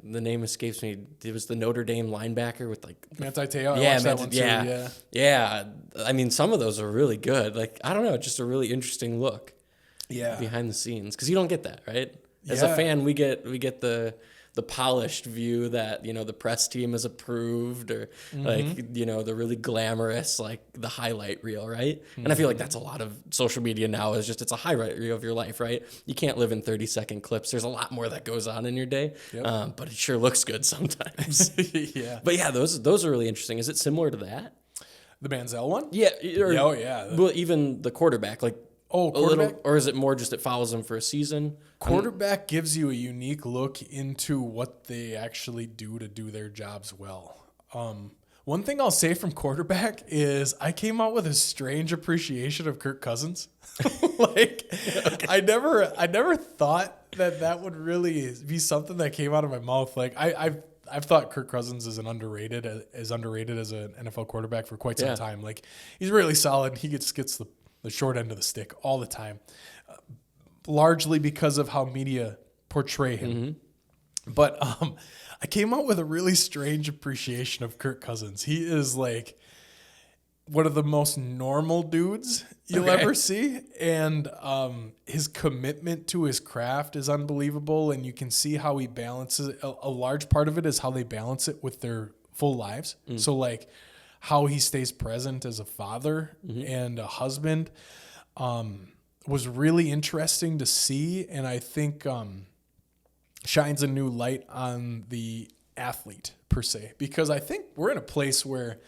The name escapes me. It was the Notre Dame linebacker with like Manti Te'o. I watched that one too. Yeah. I mean, some of those are really good. Like, I don't know, just a really interesting look. Yeah. Behind the scenes, because you don't get that, right? As a fan, we get the polished view that, the press team has approved, or like, the really glamorous, like the highlight reel, right? And I feel like that's a lot of social media now is just, it's a highlight reel of your life, right? You can't live in 30-second clips. There's a lot more that goes on in your day, but it sure looks good sometimes. Yeah. But yeah, those are really interesting. Is it similar to that? The Manziel one? Yeah. Well, even the quarterback, like, quarterback? Or is it more just it follows them for a season? Quarterback gives you a unique look into what they actually do to do their jobs well. One thing I'll say from quarterback is I came out with a strange appreciation of Kirk Cousins. I never thought that would really be something that came out of my mouth. Like, I've thought Kirk Cousins is underrated as an NFL quarterback for quite some time. Like, he's really solid. He gets the short end of the stick all the time, largely because of how media portray him. But I came out with a really strange appreciation of Kirk Cousins. He is like, one of the most normal dudes you'll ever see. And his commitment to his craft is unbelievable. And you can see how he balances it. A large part of it is how they balance it with their full lives. So like how he stays present as a father and a husband was really interesting to see. And I think shines a new light on the athlete per se, because I think we're in a place where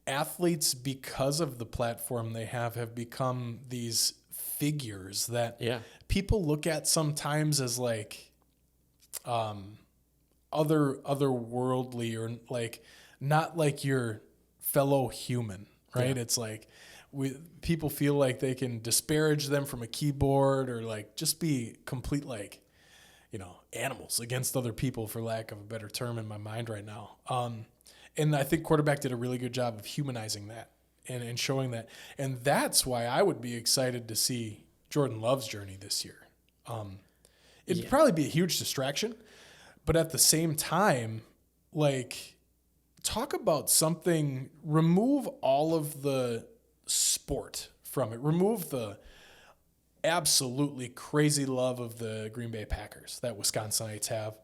athletes, because of the platform they have become these figures that people look at sometimes as like otherworldly, or like not like your fellow human, right? It's like people feel like they can disparage them from a keyboard, or like just be complete like, you know, animals against other people, for lack of a better term in my mind right now. And I think quarterback did a really good job of humanizing that and showing that. And that's why I would be excited to see Jordan Love's journey this year. It'd probably be a huge distraction, but at the same time, like, talk about something, remove all of the sport from it. Remove the absolutely crazy love of the Green Bay Packers that Wisconsinites have.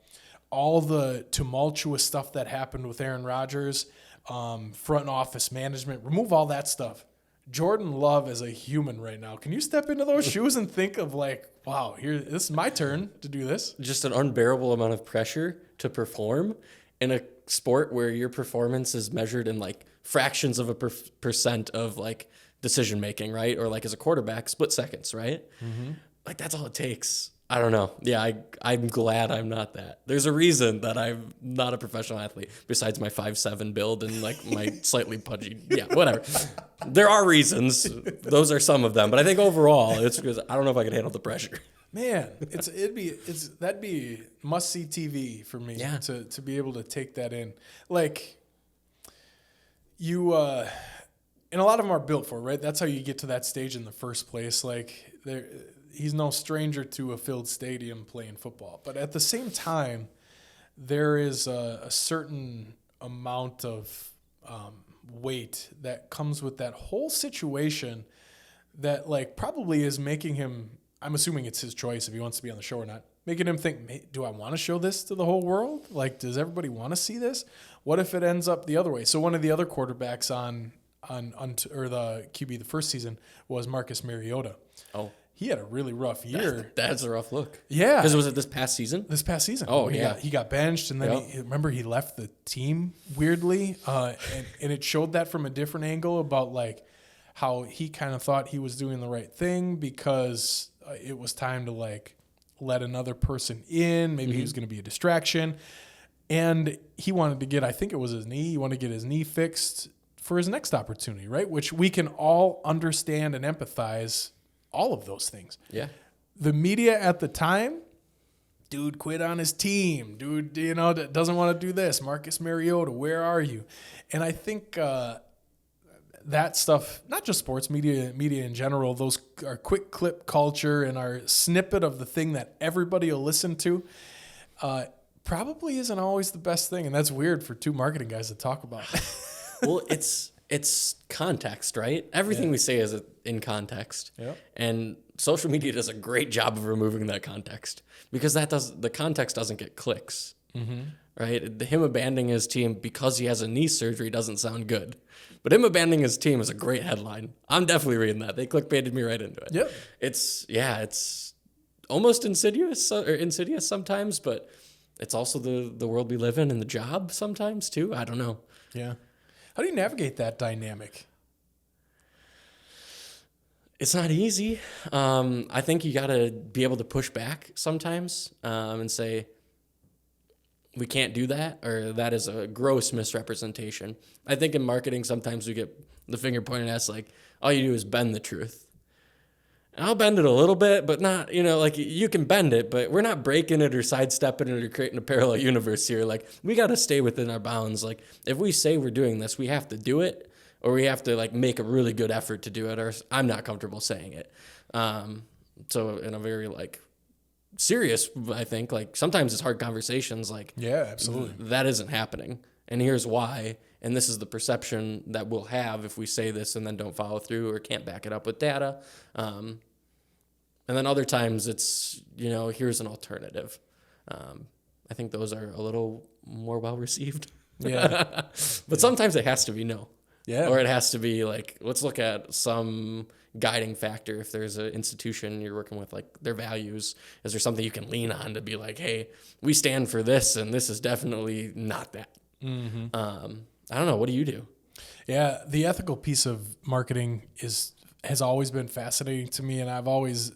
All the tumultuous stuff that happened with Aaron Rodgers, front office management, remove all that stuff. Jordan Love as a human right now, can you step into those shoes and think of like, wow, this is my turn to do this? Just an unbearable amount of pressure to perform in a sport where your performance is measured in like fractions of a percent of like decision making, right? Or like as a quarterback, split seconds, right? Like that's all it takes. I don't know. Yeah, I'm glad I'm not that. There's a reason that I'm not a professional athlete, besides my 5'7" build and like my slightly pudgy. Yeah, whatever. There are reasons. Those are some of them. But I think overall, it's because I don't know if I could handle the pressure. Man, that'd be must see TV for me. Yeah. To be able to take that in. Like you and a lot of them are built for it, right? That's how you get to that stage in the first place. Like he's no stranger to a filled stadium playing football. But at the same time, there is a certain amount of weight that comes with that whole situation that like probably is making him, I'm assuming it's his choice if he wants to be on the show or not, making him think, do I want to show this to the whole world? Like, does everybody want to see this? What if it ends up the other way? So one of the other quarterbacks on the QB the first season was Marcus Mariota. Oh. He had a really rough year. That's a rough look. Yeah. Because was it this past season? This past season. Oh, He got benched, and then he left the team weirdly, and it showed that from a different angle about like how he kind of thought he was doing the right thing because it was time to like let another person in. Maybe he was going to be a distraction, and he wanted to get, I think it was his knee. He wanted to get his knee fixed for his next opportunity, right? Which we can all understand and empathize. All of those things. Yeah. The media at the time, dude quit on his team. Dude, doesn't want to do this. Marcus Mariota, where are you? And I think that stuff, not just sports, media in general, those are quick clip culture and our snippet of the thing that everybody will listen to, probably isn't always the best thing. And that's weird for two marketing guys to talk about. Well, it's context, right? Everything we say is in context. Yep. And social media does a great job of removing that context because the context doesn't get clicks, right? Him abandoning his team because he has a knee surgery doesn't sound good. But him abandoning his team is a great headline. I'm definitely reading that. They clickbaited me right into it. Yep. It's almost insidious sometimes, but it's also the world we live in and the job sometimes too. I don't know. Yeah. How do you navigate that dynamic? It's not easy. I think you got to be able to push back sometimes and say, we can't do that, or that is a gross misrepresentation. I think in marketing, sometimes we get the finger pointed at us like, all you do is bend the truth. And I'll bend it a little bit, but not, like you can bend it, but we're not breaking it or sidestepping it or creating a parallel universe here. Like we got to stay within our bounds. Like if we say we're doing this, we have to do it, or we have to like make a really good effort to do it, or I'm not comfortable saying it. So in a very like serious, I think like sometimes it's hard conversations. Like yeah, absolutely, that isn't happening. and here's why, and this is the perception that we'll have if we say this and then don't follow through or can't back it up with data. And then other times it's, here's an alternative. I think those are a little more well received. Yeah. But sometimes it has to be no. Yeah. Or it has to be like, let's look at some guiding factor. If there's an institution you're working with, like their values, is there something you can lean on to be like, hey, we stand for this and this is definitely not that. Mm-hmm. I don't know. What do you do? Yeah. The ethical piece of marketing has always been fascinating to me, and I've always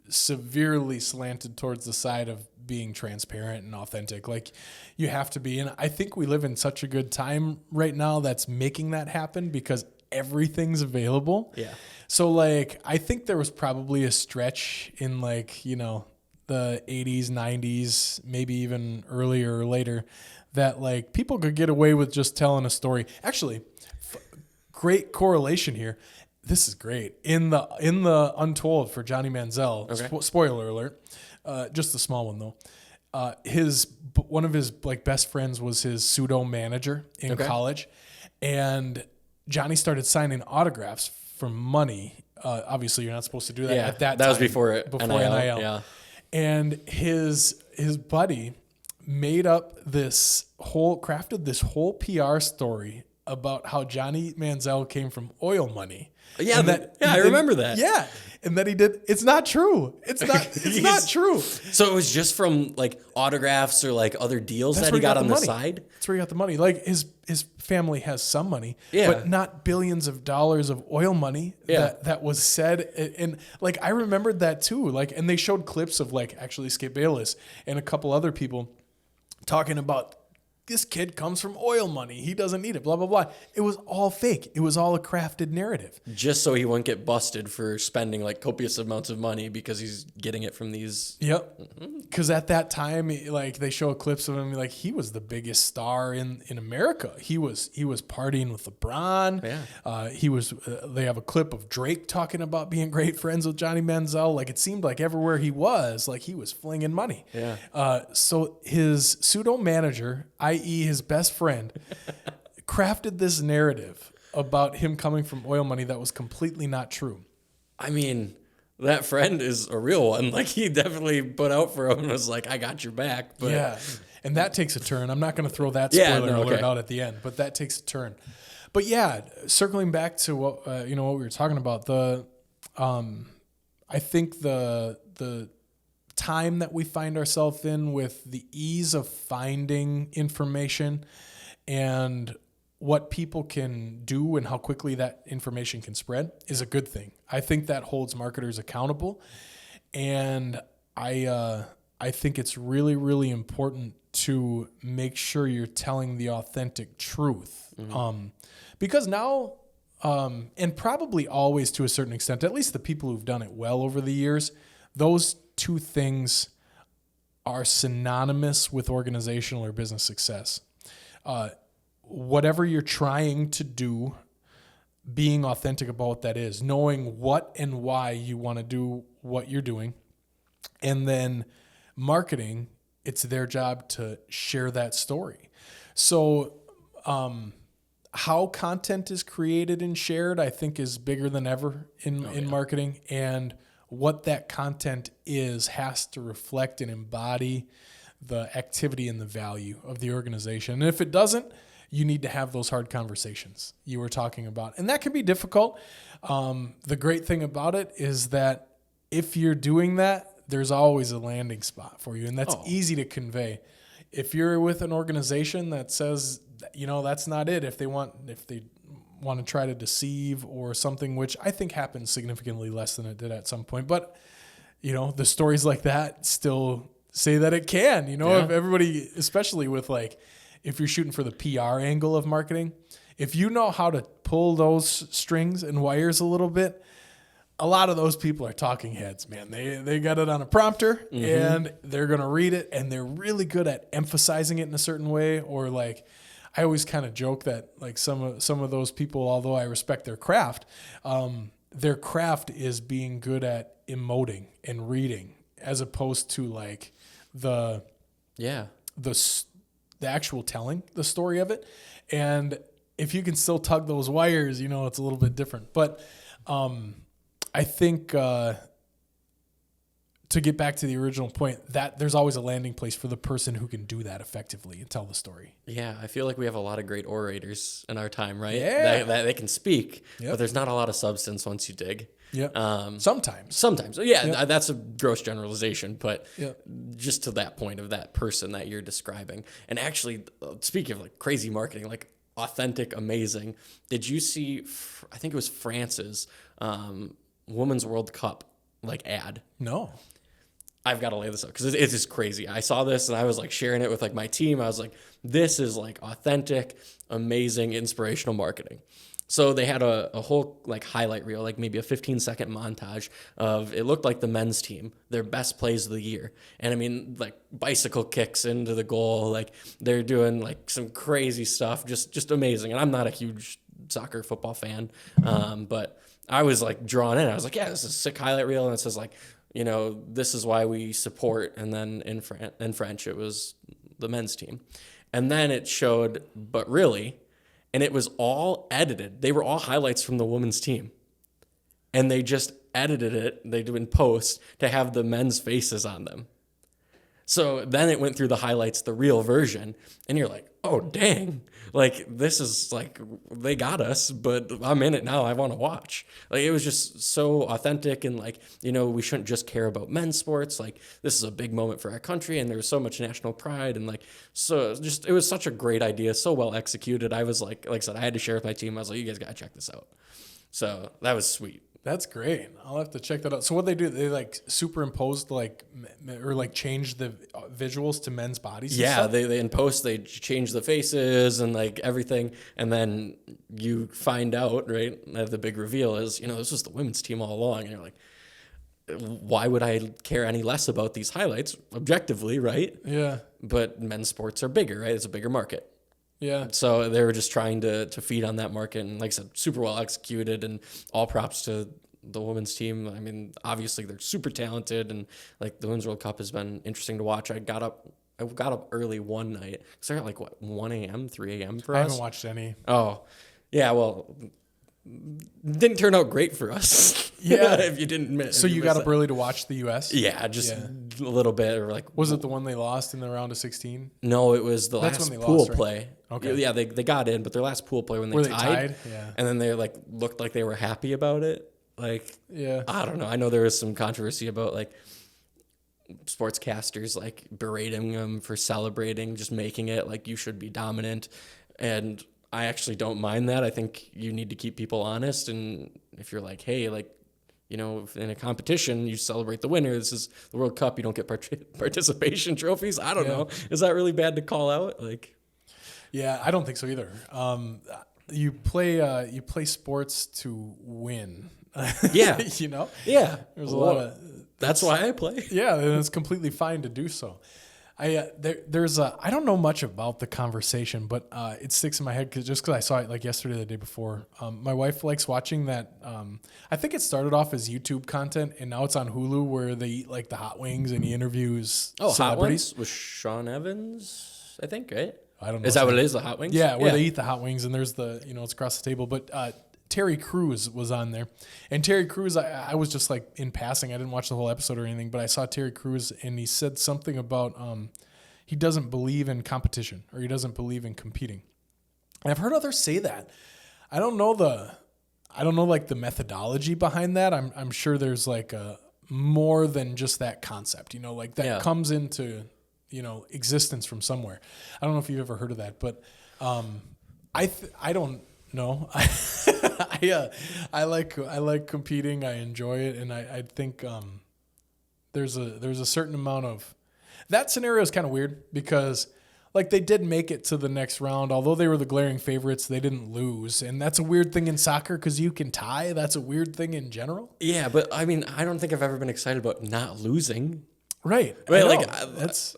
severely slanted towards the side of being transparent and authentic. Like, you have to be. And I think we live in such a good time right now that's making that happen because everything's available. Yeah. So like, I think there was probably a stretch in like, the 80s, 90s, maybe even earlier or later, that like people could get away with just telling a story. Actually, great correlation here. This is great. In the Untold for Johnny Manziel, okay. Spoiler alert, just a small one though. One of his like best friends was his pseudo manager in college, and Johnny started signing autographs for money. Obviously, you're not supposed to do that at that time. That was before NIL. Yeah. And his buddy crafted this whole PR story about how Johnny Manziel came from oil money. Yeah, I remember that. Yeah, and that he did. It's not true. It's not true. So it was just from like autographs or like other deals that he got on the side? That's where he got the money. Like his family has some money, yeah, but not billions of dollars of oil money that was said. And like, I remembered that too. Like, and they showed clips of like actually Skip Bayless and a couple other people talking about, this kid comes from oil money. He doesn't need it, blah, blah, blah. It was all fake. It was all a crafted narrative. Just so he wouldn't get busted for spending like copious amounts of money because he's getting it from these. Yep. Because at that time, like they show clips of him, like he was the biggest star in America. He was partying with LeBron. Yeah. They have a clip of Drake talking about being great friends with Johnny Manziel. Like, it seemed like everywhere he was, like he was flinging money. Yeah. So his pseudo manager, i.e. his best friend, crafted this narrative about him coming from oil money that was completely not true. I mean, that friend is a real one. Like, he definitely put out for him and was like, I got your back. But yeah, and that takes a turn. I'm not going to throw that spoiler alert out at the end, but that takes a turn. But yeah, circling back to what what we were talking about, I think the time that we find ourselves in with the ease of finding information and what people can do and how quickly that information can spread is a good thing. I think that holds marketers accountable, and I think it's really, really important to make sure you're telling the authentic truth. Mm-hmm. Because now, and probably always to a certain extent, at least the people who've done it well over the years, those two things are synonymous with organizational or business success. Whatever you're trying to do, being authentic about what that is, knowing what and why you want to do what you're doing, and then marketing, it's their job to share that story. So how content is created and shared, I think, is bigger than ever in marketing, and what that content is has to reflect and embody the activity and the value of the organization. And if it doesn't, you need to have those hard conversations you were talking about. And that can be difficult. The great thing about it is that if you're doing that, there's always a landing spot for you. And that's easy to convey. If you're with an organization that says, that's not it, if they want to try to deceive or something, which I think happens significantly less than it did at some point. But, the stories like that still say that it can, if everybody, especially with if you're shooting for the PR angle of marketing, if you know how to pull those strings and wires a little bit, a lot of those people are talking heads, man. They got it on a prompter, and they're going to read it, and they're really good at emphasizing it in a certain way. Or I always kind of joke that some of those people, although I respect their craft is being good at emoting and reading, as opposed to the the actual telling the story of it. And if you can still tug those wires, it's a little bit different. But I think to get back to the original point, that there's always a landing place for the person who can do that effectively and tell the story. Yeah, I feel like we have a lot of great orators in our time, right? Yeah. That they can speak, but there's not a lot of substance once you dig. Yeah. Sometimes. Yeah, that's a gross generalization, but Yep. just to that point of that person that you're describing. And actually, speaking of like crazy marketing, like authentic, amazing, did you see, I think it was France's Women's World Cup like ad? No. I've got to lay this up because it's just crazy. I saw this and I was like sharing it with like my team. I was like, this is like authentic, amazing, inspirational marketing. So they had a whole like highlight reel, like maybe a 15-second montage of, it looked like the men's team, their best plays of the year. And I mean, like bicycle kicks into the goal, like they're doing like some crazy stuff, just amazing. And I'm not a huge soccer football fan, but I was like drawn in. I was like, yeah, this is a sick highlight reel. And it says like, this is why we support. And then in French, it was the men's team. And then it showed, but really, and it was all edited. They were all highlights from the women's team. And they just edited it, they do in post, to have the men's faces on them. So then it went through the highlights, the real version, and you're like, oh, dang. Like, this is like, they got us, but I'm in it now. I want to watch. Like, it was just so authentic, and like, we shouldn't just care about men's sports. Like, this is a big moment for our country, and there was so much national pride, and like, so just, it was such a great idea, so well executed. I was like I said, I had to share with my team. I was like, you guys got to check this out. So that was sweet. That's great. I'll have to check that out. So what they do, they like superimposed or change the visuals to men's bodies? Yeah, they in post, they change the faces and like everything. And then you find out, right, that the big reveal is, this was the women's team all along. And you're like, why would I care any less about these highlights objectively, right? Yeah. But men's sports are bigger, right? It's a bigger market. Yeah. So they were just trying to feed on that market. And like I said, super well executed, and all props to the women's team. I mean, obviously they're super talented, and like the Women's World Cup has been interesting to watch. I got up early one night. So I got like 1 a.m., 3 a.m. for us. I haven't watched any. Oh, yeah. Well, didn't turn out great for us. Yeah. If you didn't miss. So you got up early to watch the U.S.? Yeah, just a little bit. Or like, was it the one they lost in the round of 16? No, it was the last pool lost, right? play. Okay. Yeah, they got in, but their last pool play when they tied? Yeah. And then they like looked like they were happy about it. Like, yeah, I don't know. I know there was some controversy about like sportscasters like berating them for celebrating, just making it like you should be dominant. And I actually don't mind that. I think you need to keep people honest. And if you're like, hey, like, in a competition, you celebrate the winner. This is the World Cup. You don't get participation trophies. I don't know. Is that really bad to call out? Like, yeah, I don't think so either. You play sports to win. Yeah. Yeah. There's a lot of. That's why I play. Yeah, and it's completely fine to do so. I don't know much about the conversation, but it sticks in my head because I saw it like yesterday or the day before. My wife likes watching that. I think it started off as YouTube content, and now it's on Hulu where they eat like the hot wings and he interviews celebrities. Hot Wings with Sean Evans, I think, right? I don't know. Is that what it is, the hot wings? Yeah, where they eat the hot wings, and there's the it's across the table. But Terry Crews was on there, and Terry Crews, I was just like in passing. I didn't watch the whole episode or anything, but I saw Terry Crews, and he said something about he doesn't believe in competition, or he doesn't believe in competing. And I've heard others say that. I don't know like the methodology behind that. I'm sure there's like more than just that concept, like that comes into existence from somewhere. I don't know if you've ever heard of that, but I don't know. I like competing. I enjoy it, and I think there's a certain amount of that scenario is kind of weird because like they did make it to the next round, although they were the glaring favorites. They didn't lose, and that's a weird thing in soccer because you can tie. That's a weird thing in general. Yeah, but I mean, I don't think I've ever been excited about not losing. Right. Like that's.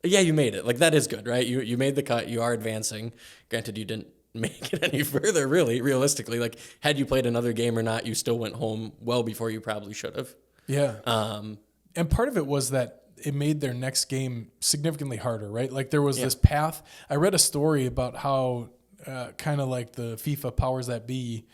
Yeah, you made it. Like, that is good, right? You made the cut. You are advancing. Granted, you didn't make it any further, really, realistically. Like, had you played another game or not, you still went home well before you probably should have. Yeah. And part of it was that it made their next game significantly harder, right? Like there was this path. I read a story about how kind of like the FIFA powers that be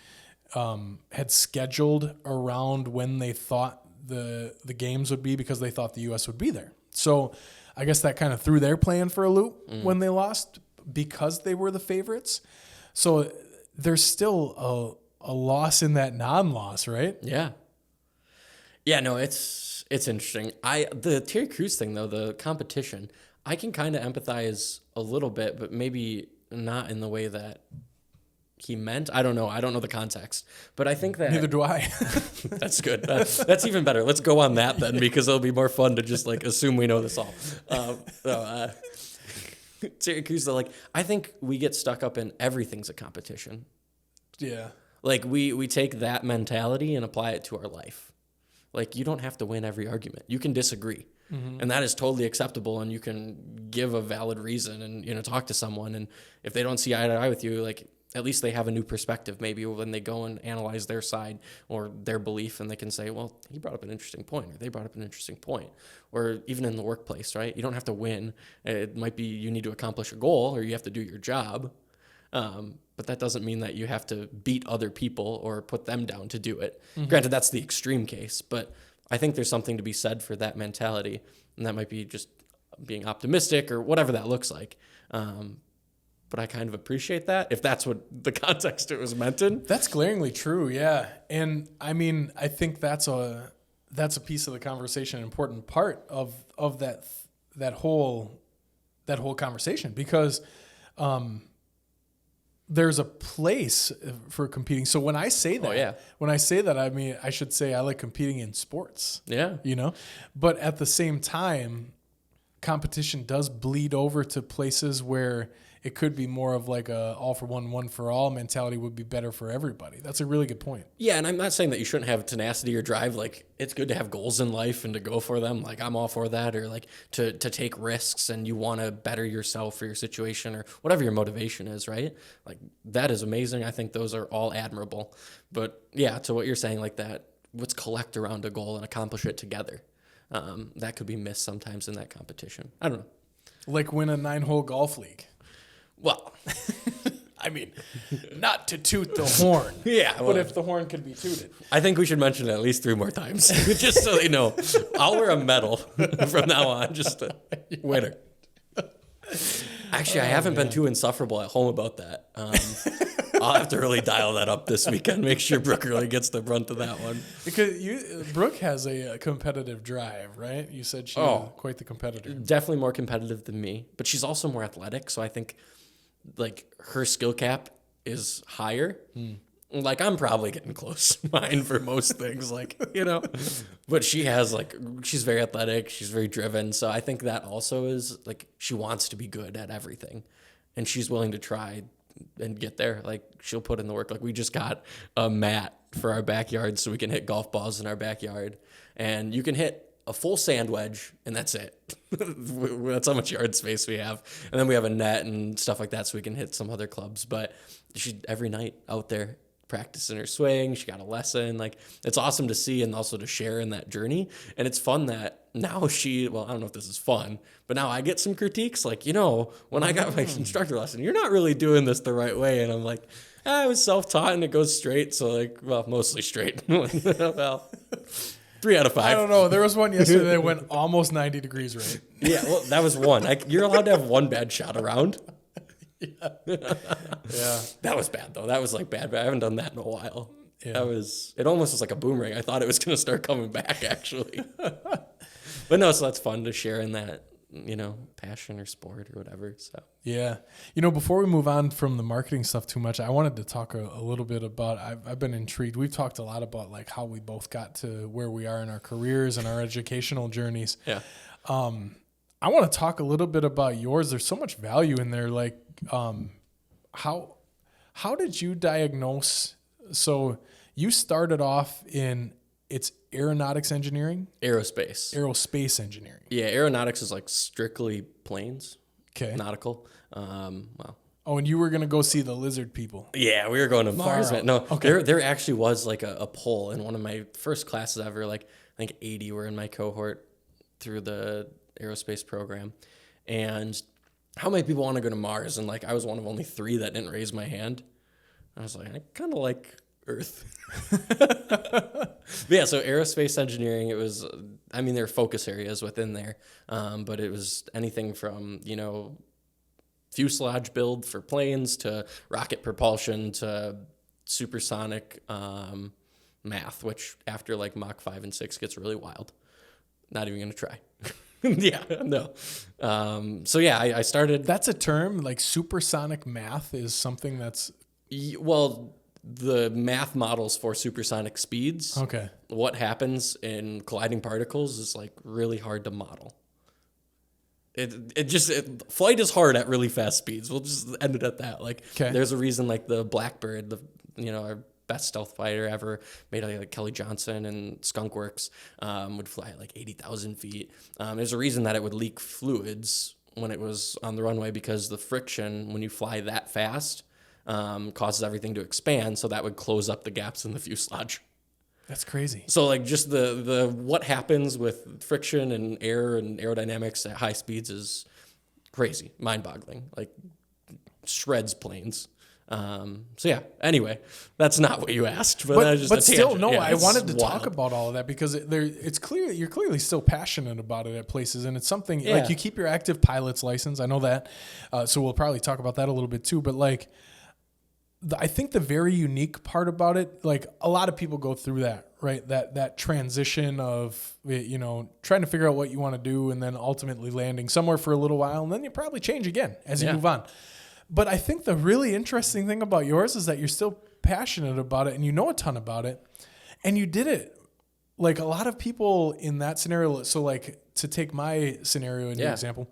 had scheduled around when they thought the games would be because they thought the U.S. would be there. So I guess that kind of threw their plan for a loop when they lost because they were the favorites. So there's still a loss in that non-loss, right? Yeah. Yeah, no, it's interesting. The Terry Crews thing though, the competition, I can kind of empathize a little bit, but maybe not in the way that he meant. I don't know. I don't know the context, but I think that Neither do I. that's good. That's even better. Let's go on that then, because it'll be more fun to just like assume we know this all. Terry Crews though, like I think we get stuck up in everything's a competition. Yeah. Like we take that mentality and apply it to our life. Like you don't have to win every argument. You can disagree. And that is totally acceptable, and you can give a valid reason and talk to someone, and if they don't see eye to eye with you, like at least they have a new perspective maybe when they go and analyze their side or their belief, and they can say, well, he brought up an interesting point, or they brought up an interesting point. Or even in the workplace, right? You don't have to win. It might be you need to accomplish a goal or you have to do your job, but that doesn't mean that you have to beat other people or put them down to do it. Granted, that's the extreme case, but I think there's something to be said for that mentality, and that might be just being optimistic or whatever that looks like. But I kind of appreciate that, if that's what the context it was meant in. That's glaringly true, yeah. And I mean, I think that's a piece of the conversation, an important part of that whole conversation, because there's a place for competing. So when I say that, I mean, I should say I like competing in sports. Yeah. But at the same time, competition does bleed over to places where it could be more of like a all for one for all mentality would be better for everybody. That's a really good point. Yeah, and I'm not saying that you shouldn't have tenacity or drive. Like, it's good to have goals in life and to go for them. Like, I'm all for that. Or like to take risks, and you want to better yourself or your situation or whatever your motivation is, right? Like, that is amazing. I think those are all admirable. But yeah, to what you're saying, like that, let's collect around a goal and accomplish it together. That could be missed sometimes in that competition. I don't know. Like win a 9-hole golf league. Well, I mean, not to toot the horn. Yeah. Well, but if the horn could be tooted. I think we should mention it at least 3 more times, just so they know. I'll wear a medal from now on, just a winner. Actually, I haven't been too insufferable at home about that. I'll have to really dial that up this weekend, make sure Brooke really gets the brunt of that one. Because Brooke has a competitive drive, right? You said she's quite the competitor. Definitely more competitive than me, but she's also more athletic, so I think like her skill cap is higher. Like I'm probably getting close to mine for most things, like, but she's very athletic. She's very driven. So I think that also is like, she wants to be good at everything, and she's willing to try and get there. Like she'll put in the work. Like we just got a mat for our backyard so we can hit golf balls in our backyard, and you can hit a full sand wedge, and that's it. That's how much yard space we have. And then we have a net and stuff like that so we can hit some other clubs. But she's every night out there practicing her swing. She got a lesson. Like, it's awesome to see and also to share in that journey. And it's fun that now I don't know if this is fun, but now I get some critiques. Like, when I got my instructor lesson, you're not really doing this the right way. And I'm like, I was self-taught and it goes straight. So like, well, mostly straight. Well, 3 out of 5. I don't know. There was one yesterday that went almost 90 degrees right. Yeah, well, that was one. You're allowed to have one bad shot around. Yeah. That was bad, though. That was like bad. I haven't done that in a while. Yeah. It almost was like a boomerang. I thought it was going to start coming back, actually. But no, so that's fun to share in that, passion or sport or whatever. So yeah. Before we move on from the marketing stuff too much, I wanted to talk a little bit about, I've been intrigued. We've talked a lot about like how we both got to where we are in our careers and our educational journeys. Yeah. I want to talk a little bit about yours. There's so much value in there. Like, how did you diagnose? So you started off in it's aeronautics engineering? Aerospace engineering. Yeah, aeronautics is like strictly planes. Okay. Nautical. Oh, and you were going to go see the lizard people. Yeah, we were going to Mars. out. No, Okay. there actually was like a poll in one of my first classes ever. Like, I think 80 were in my cohort. through the aerospace program. And how many people want to go to Mars? And like, I was one of only 3 that didn't raise my hand. I was like, I kind of like Earth. But yeah, so aerospace engineering, it was, I mean, there are focus areas within there, but it was anything from, you know, fuselage build for planes to rocket propulsion to supersonic math, which after like Mach 5 and 6 gets really wild. Not even going to try. Yeah, no. So yeah, I started. That's a term, like supersonic math is something that's. Well, the math models for supersonic speeds. Okay. What happens in colliding particles is like really hard to model. Flight is hard at really fast speeds. We'll just end it at that. Like, there's a reason like the Blackbird, our best stealth fighter ever, made like Kelly Johnson and Skunk Works, would fly at like 80,000 feet. There's a reason that it would leak fluids when it was on the runway, because the friction when you fly that fast causes everything to expand, so that would close up the gaps in the fuselage. That's crazy. So like just the what happens with friction and air and aerodynamics at high speeds is crazy, mind-boggling. Like shreds planes. So yeah. Anyway, that's not what you asked, but that's just but a still, tangent. no. Yeah, I wanted to wild. talk about all of that because it's clear that you're clearly still passionate about it at places, and it's something Yeah. like you keep your active pilot's license. I know that, so we'll probably talk about that a little bit too. But like, I think the very unique part about it, like a lot of people go through that, right? That transition of, you know, trying to figure out what you want to do and then ultimately landing somewhere for a little while, and then you probably change again as you move on. But I think the really interesting thing about yours is that you're still passionate about it and you know a ton about it, and you did it. Like a lot of people in that scenario. So like, to take my scenario in your example,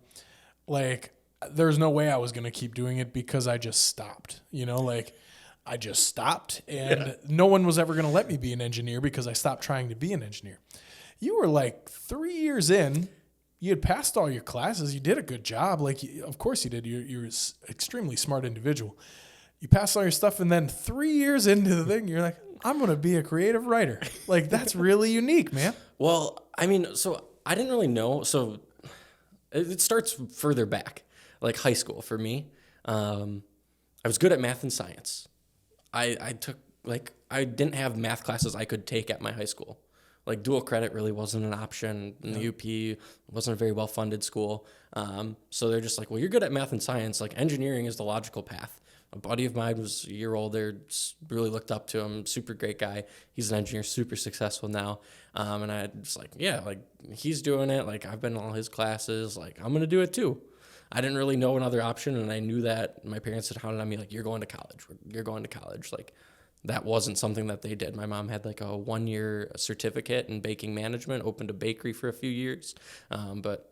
like there's no way I was going to keep doing it because I just stopped, you know, like I just stopped, and no one was ever going to let me be an engineer because I stopped trying to be an engineer. You were like 3 years in, you had passed all your classes. You did a good job. Like, of course you did. You're an extremely smart individual. You passed all your stuff, and then 3 years into the thing, you're like, I'm going to be a creative writer. Like, that's really unique, man. Well, I mean, so I didn't really know. So it starts further back, like high school for me. I was good at math and science. I didn't have math classes I could take at my high school. Like dual credit really wasn't an option in the UP. It wasn't a very well-funded school. So they're just like, well, you're good at math and science. Like engineering is the logical path. A buddy of mine was a year older, really looked up to him, super great guy. He's an engineer, super successful now. And I was like, yeah, like he's doing it. Like I've been in all his classes. Like I'm going to do it too. I didn't really know another option, and I knew that my parents had hounded on me, like, you're going to college. You're going to college. Like, that wasn't something that they did. My mom had, like, a 1-year certificate in baking management, opened a bakery for a few years, but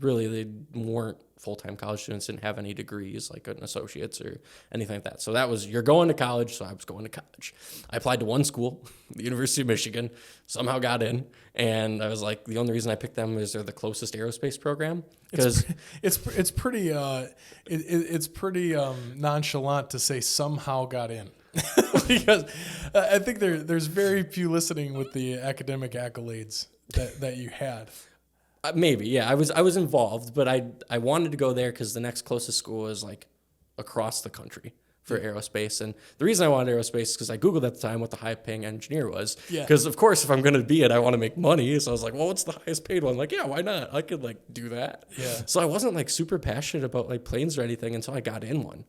really they weren't full-time college students, didn't have any degrees, like an associate's or anything like that. So that was, you're going to college, so I was going to college. I applied to one school, the University of Michigan, somehow got in, and I was like, the only reason I picked them is they're the closest aerospace program. Because it's pretty nonchalant to say somehow got in. Because I think there's very few listening with the academic accolades that you had. Maybe, yeah. I was involved, but I wanted to go there because the next closest school is like across the country for aerospace. And the reason I wanted aerospace is because I Googled at the time what the high-paying engineer was. Yeah. Because, of course, if I'm going to be it, I want to make money. So I was like, well, what's the highest paid one? Like, yeah, why not? I could, like, do that. Yeah. So I wasn't, like, super passionate about, like, planes or anything until I got in one.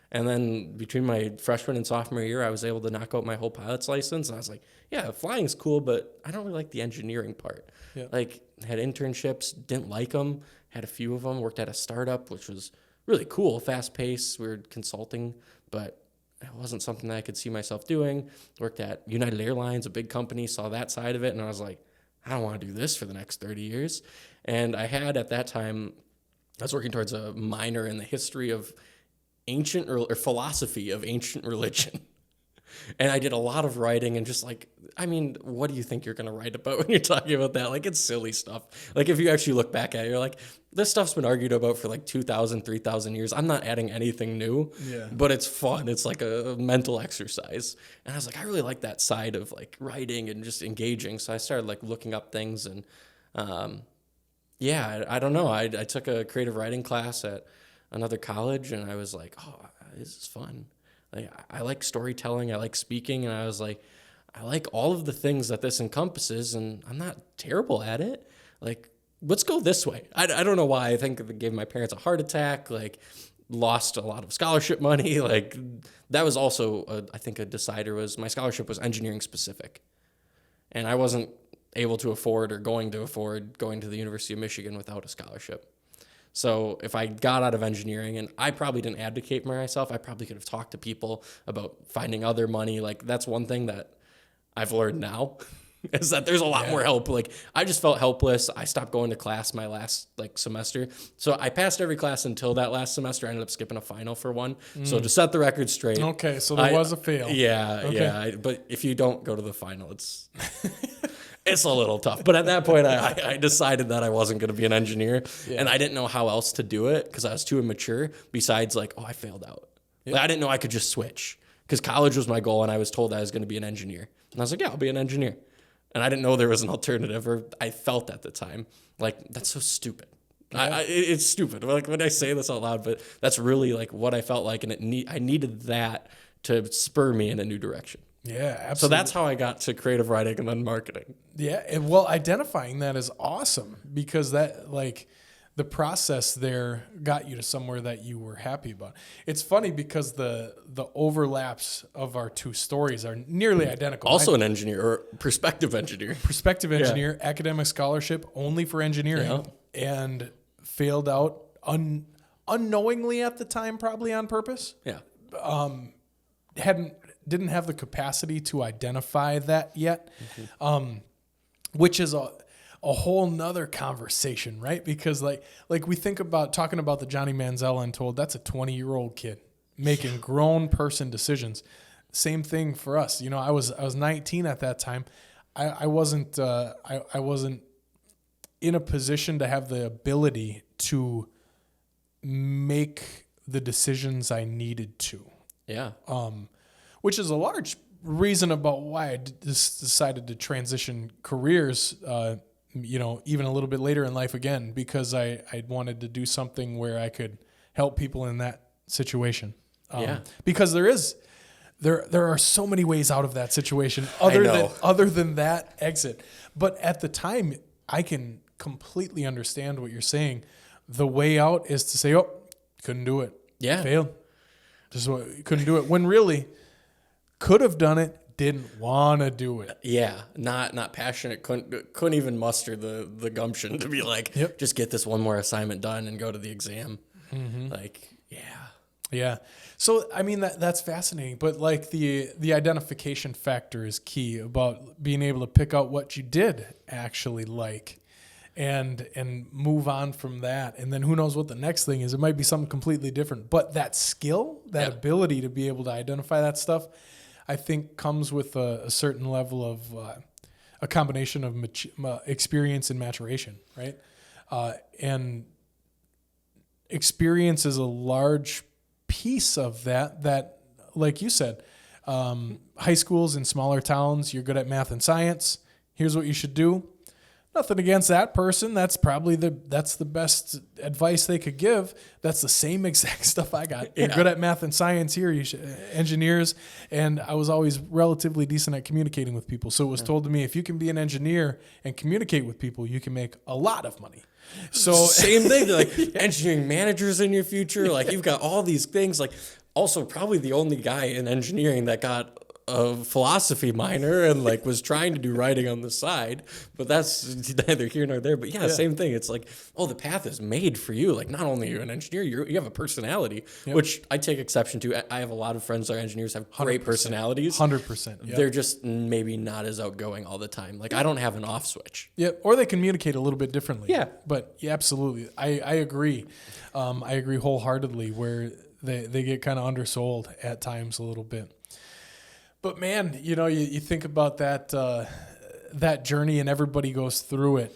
And then between my freshman and sophomore year, I was able to knock out my whole pilot's license. And I was like, yeah, flying's cool, but I don't really like the engineering part. Yeah. Like, had internships, didn't like them, had a few of them, worked at a startup, which was really cool, fast paced. We were consulting, but it wasn't something that I could see myself doing. Worked at United Airlines, a big company, saw that side of it, and I was like, I don't want to do this for the next 30 years. And I had, at that time, I was working towards a minor in the history of ancient or philosophy of ancient religion. And I did a lot of writing and just like, I mean, what do you think you're going to write about when you're talking about that? Like, it's silly stuff. Like, if you actually look back at it, you're like, this stuff's been argued about for like 2,000, 3,000 years. I'm not adding anything new, but it's fun. It's like a mental exercise. And I was like, I really like that side of like writing and just engaging. So I started like looking up things and Yeah, I don't know. I took a creative writing class at another college, and I was like, oh, this is fun. Like, I like storytelling, I like speaking, and I was like, I like all of the things that this encompasses, and I'm not terrible at it. Like, let's go this way. I don't know why. I think it gave my parents a heart attack, like, lost a lot of scholarship money. Like, that was also, I think, a decider was my scholarship was engineering specific. And I wasn't able to afford or going to afford going to the University of Michigan without a scholarship. So if I got out of engineering, and I probably didn't advocate for myself, I probably could have talked to people about finding other money. Like, that's one thing that I've learned now is that there's a lot more help. Like, I just felt helpless. I stopped going to class my last semester. So I passed every class until that last semester. I ended up skipping a final for one. So to set the record straight. Okay, so there was a fail. Yeah, Okay. yeah. But if you don't go to the final, it's a little tough. But at that point, I decided that I wasn't going to be an engineer. Yeah. And I didn't know how else to do it because I was too immature besides I failed out. Yeah. Like, I didn't know I could just switch because college was my goal and I was told I was going to be an engineer. And I was like, yeah, I'll be an engineer. And I didn't know there was an alternative, or I felt at the time like that's so stupid. Yeah. It's stupid. Like when I say this out loud, but that's really like what I felt like, and I needed that to spur me in a new direction. Yeah, absolutely. So that's how I got to creative writing and then marketing. Yeah, and well, identifying that is awesome because that the process there got you to somewhere that you were happy about. It's funny because the overlaps of our two stories are nearly identical. Also an engineer or prospective engineer. Prospective engineer, academic scholarship only for engineering, and failed out unknowingly at the time, probably on purpose. Yeah. Didn't have the capacity to identify that yet, which is a whole nother conversation, right? Because like we think about talking about the Johnny Manziel Untold, that's a 20-year-old kid making grown person decisions. Same thing for us. You know, I was 19 at that time. I wasn't in a position to have the ability to make the decisions I needed to. Yeah. Which is a large reason about why I decided to transition careers, even a little bit later in life again, because I wanted to do something where I could help people in that situation. Because there are so many ways out of that situation other than that exit. But at the time, I can completely understand what you're saying. The way out is to say, oh, couldn't do it. Yeah. Failed. Just couldn't do it. When really could have done it, didn't want to do it. Yeah, not passionate. Couldn't even muster the gumption to be like, just get this one more assignment done and go to the exam. Mm-hmm. Yeah. So I mean that's fascinating, but like the identification factor is key about being able to pick out what you did actually like, and move on from that. And then who knows what the next thing is? It might be something completely different. But that skill, that ability to be able to identify that stuff, I think comes with a certain level of a combination of experience and maturation, right? And experience is a large piece of that, like you said, high schools in smaller towns, you're good at math and science. Here's what you should do. Nothing against that person. That's probably that's the best advice they could give. That's the same exact stuff I got. You're good at math and science here. You should, engineers, and I was always relatively decent at communicating with people. So it was told to me, if you can be an engineer and communicate with people, you can make a lot of money. So same thing, like engineering managers in your future. Like you've got all these things. Like also probably the only guy in engineering that got a philosophy minor and like was trying to do writing on the side, but that's neither here nor there. But same thing. It's like, the path is made for you. Like not only are you an engineer, you have a personality, which I take exception to. I have a lot of friends that are engineers, have great personalities. 100%. They're just maybe not as outgoing all the time. Like I don't have an off switch. Yeah, or they communicate a little bit differently. Yeah. But absolutely. I agree. I agree wholeheartedly where they get kind of undersold at times a little bit. But man, you think about that journey, and everybody goes through it.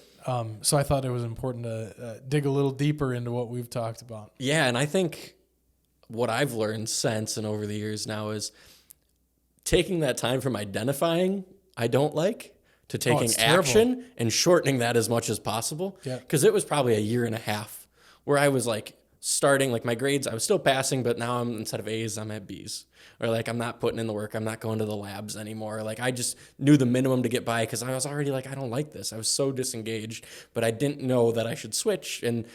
So I thought it was important to dig a little deeper into what we've talked about. Yeah, and I think what I've learned since and over the years now is taking that time from identifying I don't like to taking it's terrible. action and shortening that as much as possible. Yeah. Because it was probably a year and a half where I was like starting, like my grades, I was still passing, but now I'm, instead of A's, I'm at B's. Or like I'm not putting in the work, I'm not going to the labs anymore. Like I just knew the minimum to get by because I was already like, I don't like this. I was so disengaged, but I didn't know that I should switch. And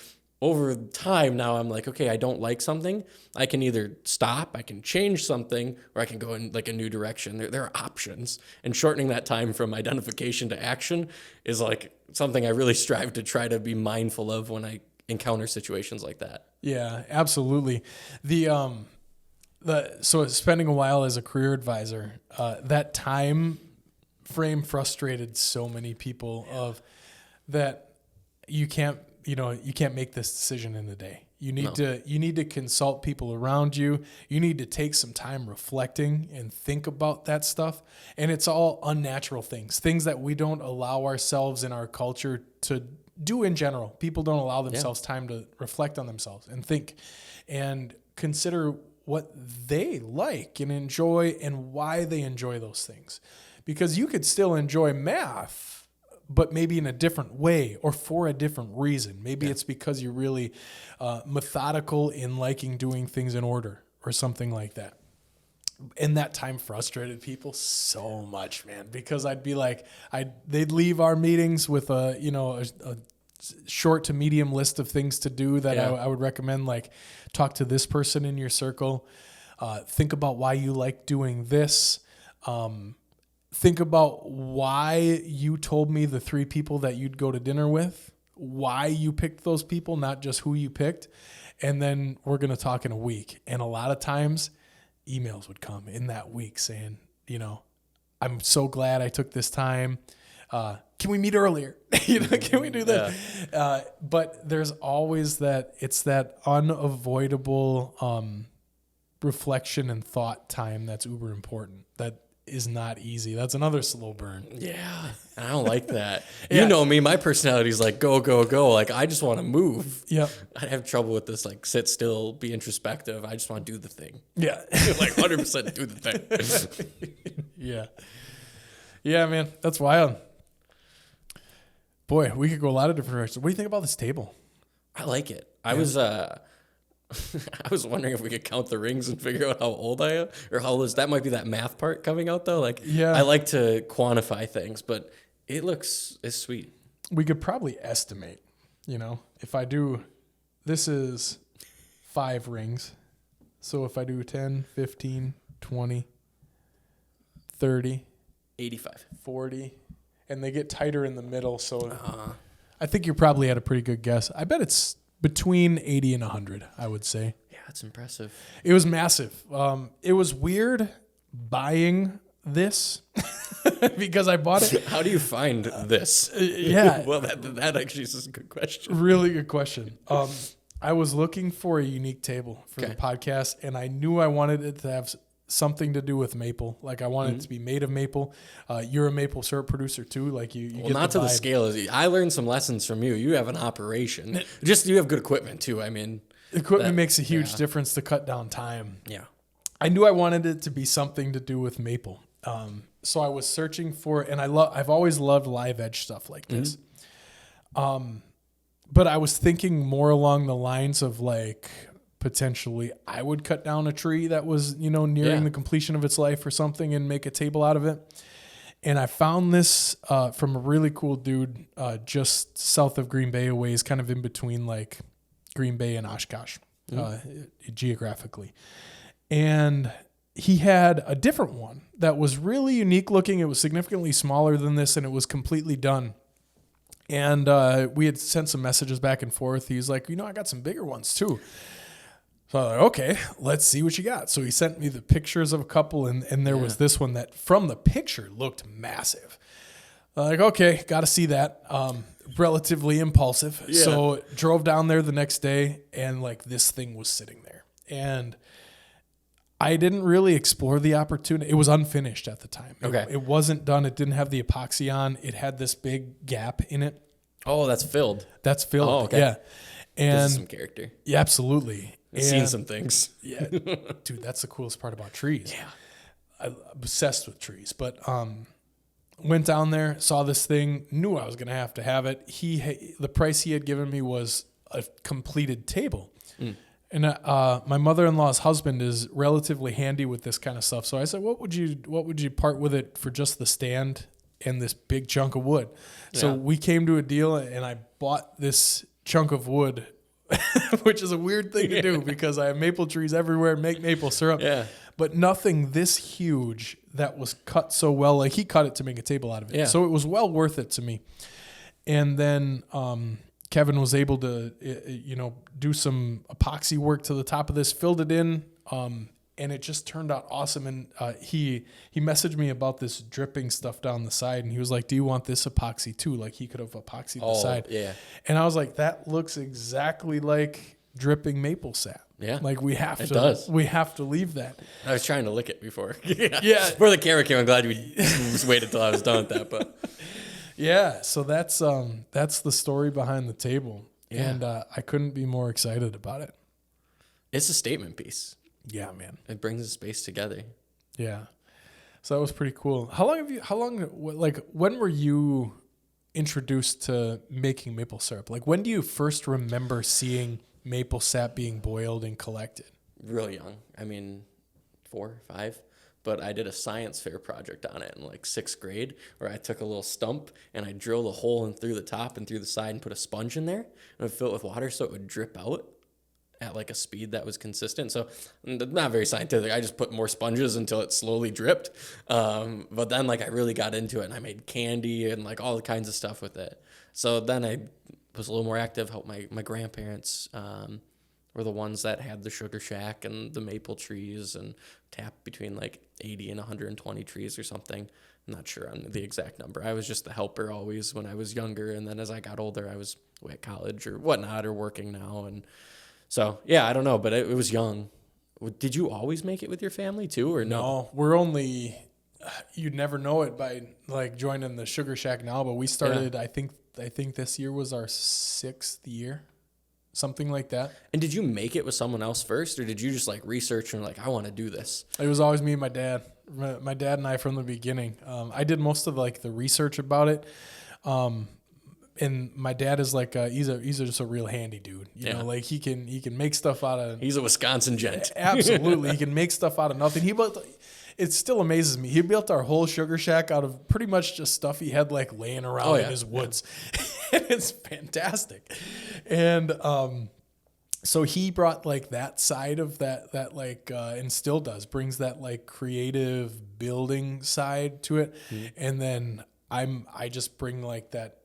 over time now I'm like, okay, I don't like something. I can either stop, I can change something, or I can go in like a new direction. There are options. And shortening that time from identification to action is like something I really strive to try to be mindful of when I encounter situations like that. Yeah, absolutely. So spending a while as a career advisor, that time frame frustrated so many people of that you can't make this decision in a day. You need to consult people around you. You need to take some time reflecting and think about that stuff. And it's all unnatural things that we don't allow ourselves in our culture to do in general. People don't allow themselves time to reflect on themselves and think and consider what they like and enjoy and why they enjoy those things. Because you could still enjoy math, but maybe in a different way or for a different reason. Maybe it's because you're really methodical in liking doing things in order or something like that. And that time frustrated people so much, man, because I'd be like, they'd leave our meetings with a short to medium list of things to do that I would recommend, like talk to this person in your circle, think about why you like doing this, think about why you told me the 3 people that you'd go to dinner with, why you picked those people, not just who you picked. And then we're going to talk in a week. And a lot of times emails would come in that week saying, I'm so glad I took this time. Can we meet earlier? Can we do that? Yeah. But there's always it's that unavoidable reflection and thought time that's uber important. That is not easy. That's another slow burn. Yeah. I don't like that. You know me, my personality is like, go, go, go. Like, I just want to move. Yep. I have trouble with this, like, sit still, be introspective. I just want to do the thing. Yeah. Like, 100% do the thing. Yeah. Yeah, man. That's wild. Boy, we could go a lot of different directions. What do you think about this table? I like it. I was wondering if we could count the rings and figure out how old I am, or how old is that? Might be that math part coming out though. Like, I like to quantify things, but it's sweet. We could probably estimate, if I do, this is 5 rings. So if I do 10, 15, 20, 30, 85, 40, and they get tighter in the middle. So I think you're probably at a pretty good guess. I bet it's between 80 and 100, I would say. Yeah, that's impressive. It was massive. It was weird buying this because I bought it. How do you find this? Yeah. Well, that actually is a good question. Really good question. I was looking for a unique table for the podcast, and I knew I wanted it to have something to do with maple. Like I wanted it to be made of maple. You're a maple syrup producer too. Like you well, get not to the scale as I learned some lessons from you. You have an operation. Just you have good equipment too. I mean, equipment makes a huge difference to cut down time. Yeah. I knew I wanted it to be something to do with maple. So I was searching for, and I've always loved live edge stuff like this. But I was thinking more along the lines of like, potentially I would cut down a tree that was, nearing the completion of its life or something and make a table out of it. And I found this from a really cool dude just south of Green Bay, a ways, kind of in between like Green Bay and Oshkosh geographically. And he had a different one that was really unique looking. It was significantly smaller than this, and it was completely done. And we had sent some messages back and forth. He was like, I got some bigger ones too. So I was like, okay, let's see what you got. So he sent me the pictures of a couple, and there was this one that from the picture looked massive. Like, okay, got to see that. Relatively impulsive. Yeah. So drove down there the next day, and like this thing was sitting there. And I didn't really explore the opportunity. It was unfinished at the time. Okay. It wasn't done. It didn't have the epoxy on. It had this big gap in it. Oh, that's filled. That's filled. Oh, okay. Yeah. And this is some character. Yeah, absolutely. I've seen some things. Yeah. Dude, that's the coolest part about trees. Yeah. I'm obsessed with trees. But went down there, saw this thing, knew I was going to have it. The price he had given me was a completed table. And my mother-in-law's husband is relatively handy with this kind of stuff. So I said, what would you part with it for just the stand and this big chunk of wood? Yeah. So we came to a deal, and I bought this chunk of wood, which is a weird thing to do because I have maple trees everywhere, make maple syrup. Yeah. But nothing this huge that was cut so well. Like, he cut it to make a table out of it. Yeah. So it was well worth it to me. And then Kevin was able to, do some epoxy work to the top of this, filled it in, and it just turned out awesome. And he messaged me about this dripping stuff down the side, and he was like, do you want this epoxy too? Like, he could have epoxied the side. Yeah. And I was like, that looks exactly like dripping maple sap. Yeah. Like, we have to leave that. I was trying to lick it before. Yeah. Before the camera came, I'm glad we just waited till I was done with that, but yeah, so that's the story behind the table. Yeah. And I couldn't be more excited about it. It's a statement piece. Yeah, man. It brings the space together. Yeah. So that was pretty cool. When were you introduced to making maple syrup? Like, when do you first remember seeing maple sap being boiled and collected? Real young. I mean, 4, 5. But I did a science fair project on it in like 6th grade, where I took a little stump and I drilled a hole in through the top and through the side and put a sponge in there and I'd fill it with water so it would drip out at like a speed that was consistent. So not very scientific. I just put more sponges until it slowly dripped. But then like I really got into it, and I made candy and like all kinds of stuff with it. So then I was a little more active, helped my grandparents, were the ones that had the sugar shack and the maple trees, and tapped between like 80 and 120 trees or something. I'm not sure on the exact number. I was just the helper always when I was younger. And then as I got older, I was at college or whatnot, or working now. And so, yeah, I don't know, but it was young. Did you always make it with your family too, or no? No, we're only, you'd never know it by like joining the sugar shack now, but we started, I think this year was our 6th year. Something like that. And did you make it with someone else first, or did you just like research and like, I want to do this? It was always me and my dad. My dad and I from the beginning. I did most of like the research about it. And my dad is like he's just a real handy dude. You know, like he can make stuff out of. He's a Wisconsin gent. Absolutely, he can make stuff out of nothing. It still amazes me. He built our whole sugar shack out of pretty much just stuff he had like laying around in his woods. Yeah. It's fantastic. And so he brought like that side of that like and still brings that like creative building side to it. Mm-hmm. And then I just bring like that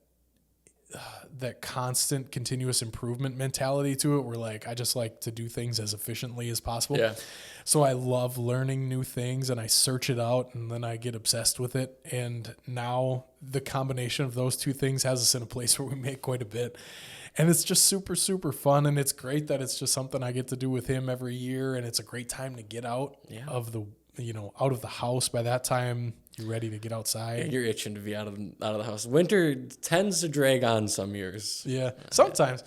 constant continuous improvement mentality to it, where like I just like to do things as efficiently as possible. Yeah. So I love learning new things, and I search it out, and then I get obsessed with it. And now the combination of those two things has us in a place where we make quite a bit. And it's just super, super fun. And it's great that it's just something I get to do with him every year. And it's a great time to get out of the house. By that time, you're ready to get outside. Yeah, you're itching to be out of the house. Winter tends to drag on some years. Yeah, sometimes.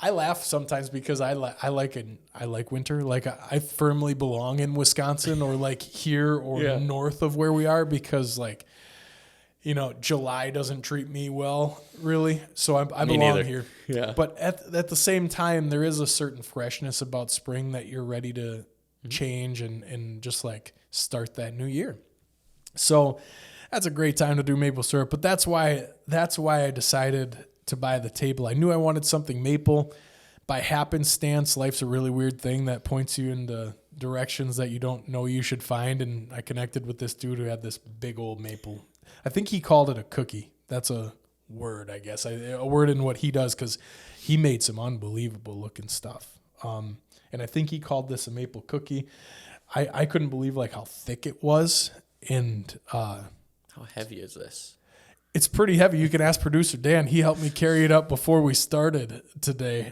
I laugh sometimes because I like winter. Like I firmly belong in Wisconsin, or like here or north of where we are, because like, July doesn't treat me well, really. So I belong here. Yeah. But at the same time, there is a certain freshness about spring that you're ready to change and just like start that new year. So that's a great time to do maple syrup. But that's why I decided to buy the table. I knew I wanted something maple. By happenstance, life's a really weird thing that points you into directions that you don't know you should find. And I connected with this dude who had this big old maple. I think he called it a cookie. That's a word, I guess. A word in what he does, because he made some unbelievable looking stuff. And I think he called this a maple cookie. I couldn't believe like how thick it was. And how heavy is this? It's pretty heavy. You can ask producer Dan. He helped me carry it up before we started today.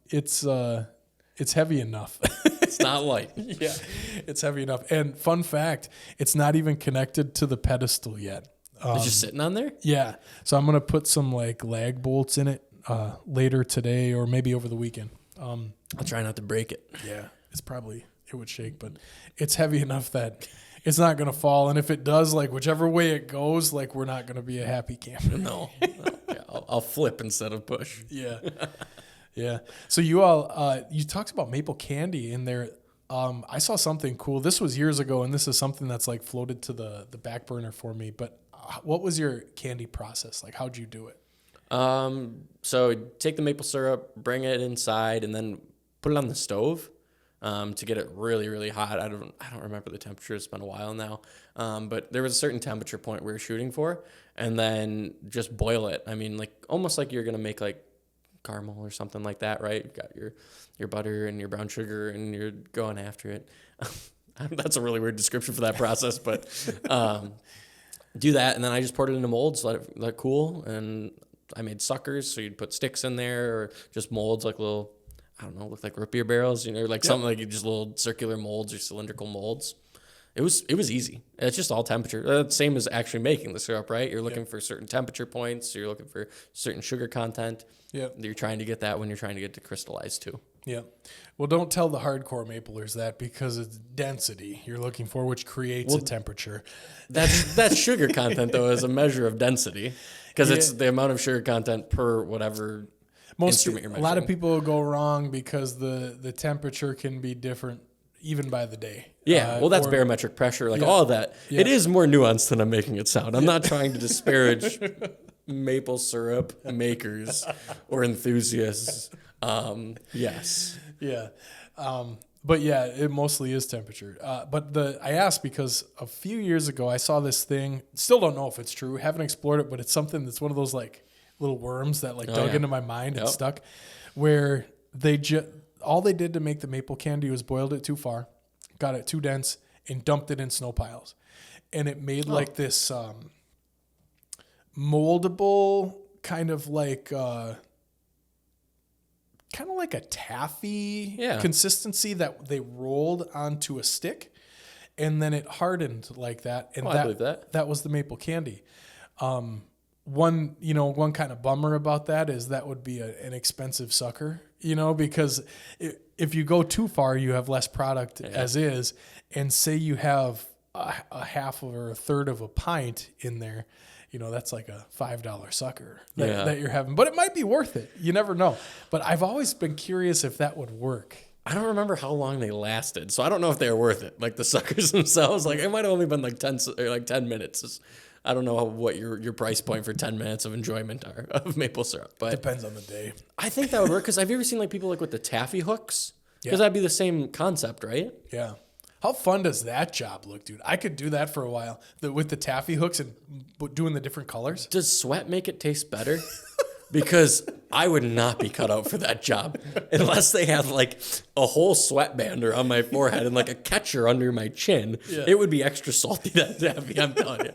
It's heavy enough. It's not light. Yeah, it's heavy enough. And fun fact, it's not even connected to the pedestal yet. It's just sitting on there? Yeah. So I'm going to put some like lag bolts in it later today, or maybe over the weekend. I'll try not to break it. Yeah, shake, but it's heavy enough that it's not going to fall. And if it does, like whichever way it goes, like we're not going to be a happy camper. No. Yeah, I'll flip instead of push. Yeah. Yeah. So you all, you talked about maple candy in there. I saw something cool. This was years ago, and this is something that's like floated to the back burner for me. But what was your candy process? Like, how'd you do it? So take the maple syrup, bring it inside, and then put it on the stove to get it really, really hot. I don't remember the temperature. It's been a while now. But there was a certain temperature point we were shooting for, and then just boil it. I mean, like almost like you're gonna make like caramel or something like that, right? You've got your butter and your brown sugar, and you're going after it. That's a really weird description for that process, but do that, and then I just poured it into molds, let it cool, and I made suckers, so you'd put sticks in there, or just molds like little, I don't know, look like root beer barrels, like something like just little circular molds or cylindrical molds. It was easy. It's just all temperature. Same as actually making the syrup, right? You're looking for certain temperature points. You're looking for certain sugar content. Yeah. You're trying to get that when you're trying to get to crystallize too. Yeah. Well, don't tell the hardcore maplers that, because it's density you're looking for, which creates a temperature. That's sugar content, though, as a measure of density, because it's the amount of sugar content per whatever instrument you're measuring. A lot of people go wrong because the temperature can be different even by the day. Yeah, well, that's barometric pressure, like all of that. Yeah. It is more nuanced than I'm making it sound. I'm not trying to disparage maple syrup makers or enthusiasts. Yes. Yeah. But yeah, it mostly is temperature. But I asked because a few years ago I saw this thing. Still don't know if it's true. Haven't explored it, but it's something that's one of those like little worms that like dug into my mind and stuck. Where all they did to make the maple candy was boiled it too far, got it too dense, and dumped it in snow piles, and it made like this moldable kind of like a taffy consistency that they rolled onto a stick, and then it hardened like that. And I believe that was the maple candy. One kind of bummer about that is that would be an expensive sucker, because if you go too far, you have less product as is. And say you have a half or a third of a pint in there, that's like a $5 sucker that you're having. But it might be worth it. You never know. But I've always been curious if that would work. I don't remember how long they lasted, so I don't know if they were worth it. Like the suckers themselves, like it might have only been like 10 minutes. I don't know what your price point for 10 minutes of enjoyment are of maple syrup, but depends on the day. I think that would work, because have you ever seen like people like with the taffy hooks? Because that'd be the same concept, right? Yeah. How fun does that job look, dude? I could do that for a while with the taffy hooks and doing the different colors. Does sweat make it taste better? Because I would not be cut out for that job unless they have like a whole sweatbander on my forehead and like a catcher under my chin. Yeah. It would be extra salty, that taffy, I'm telling you.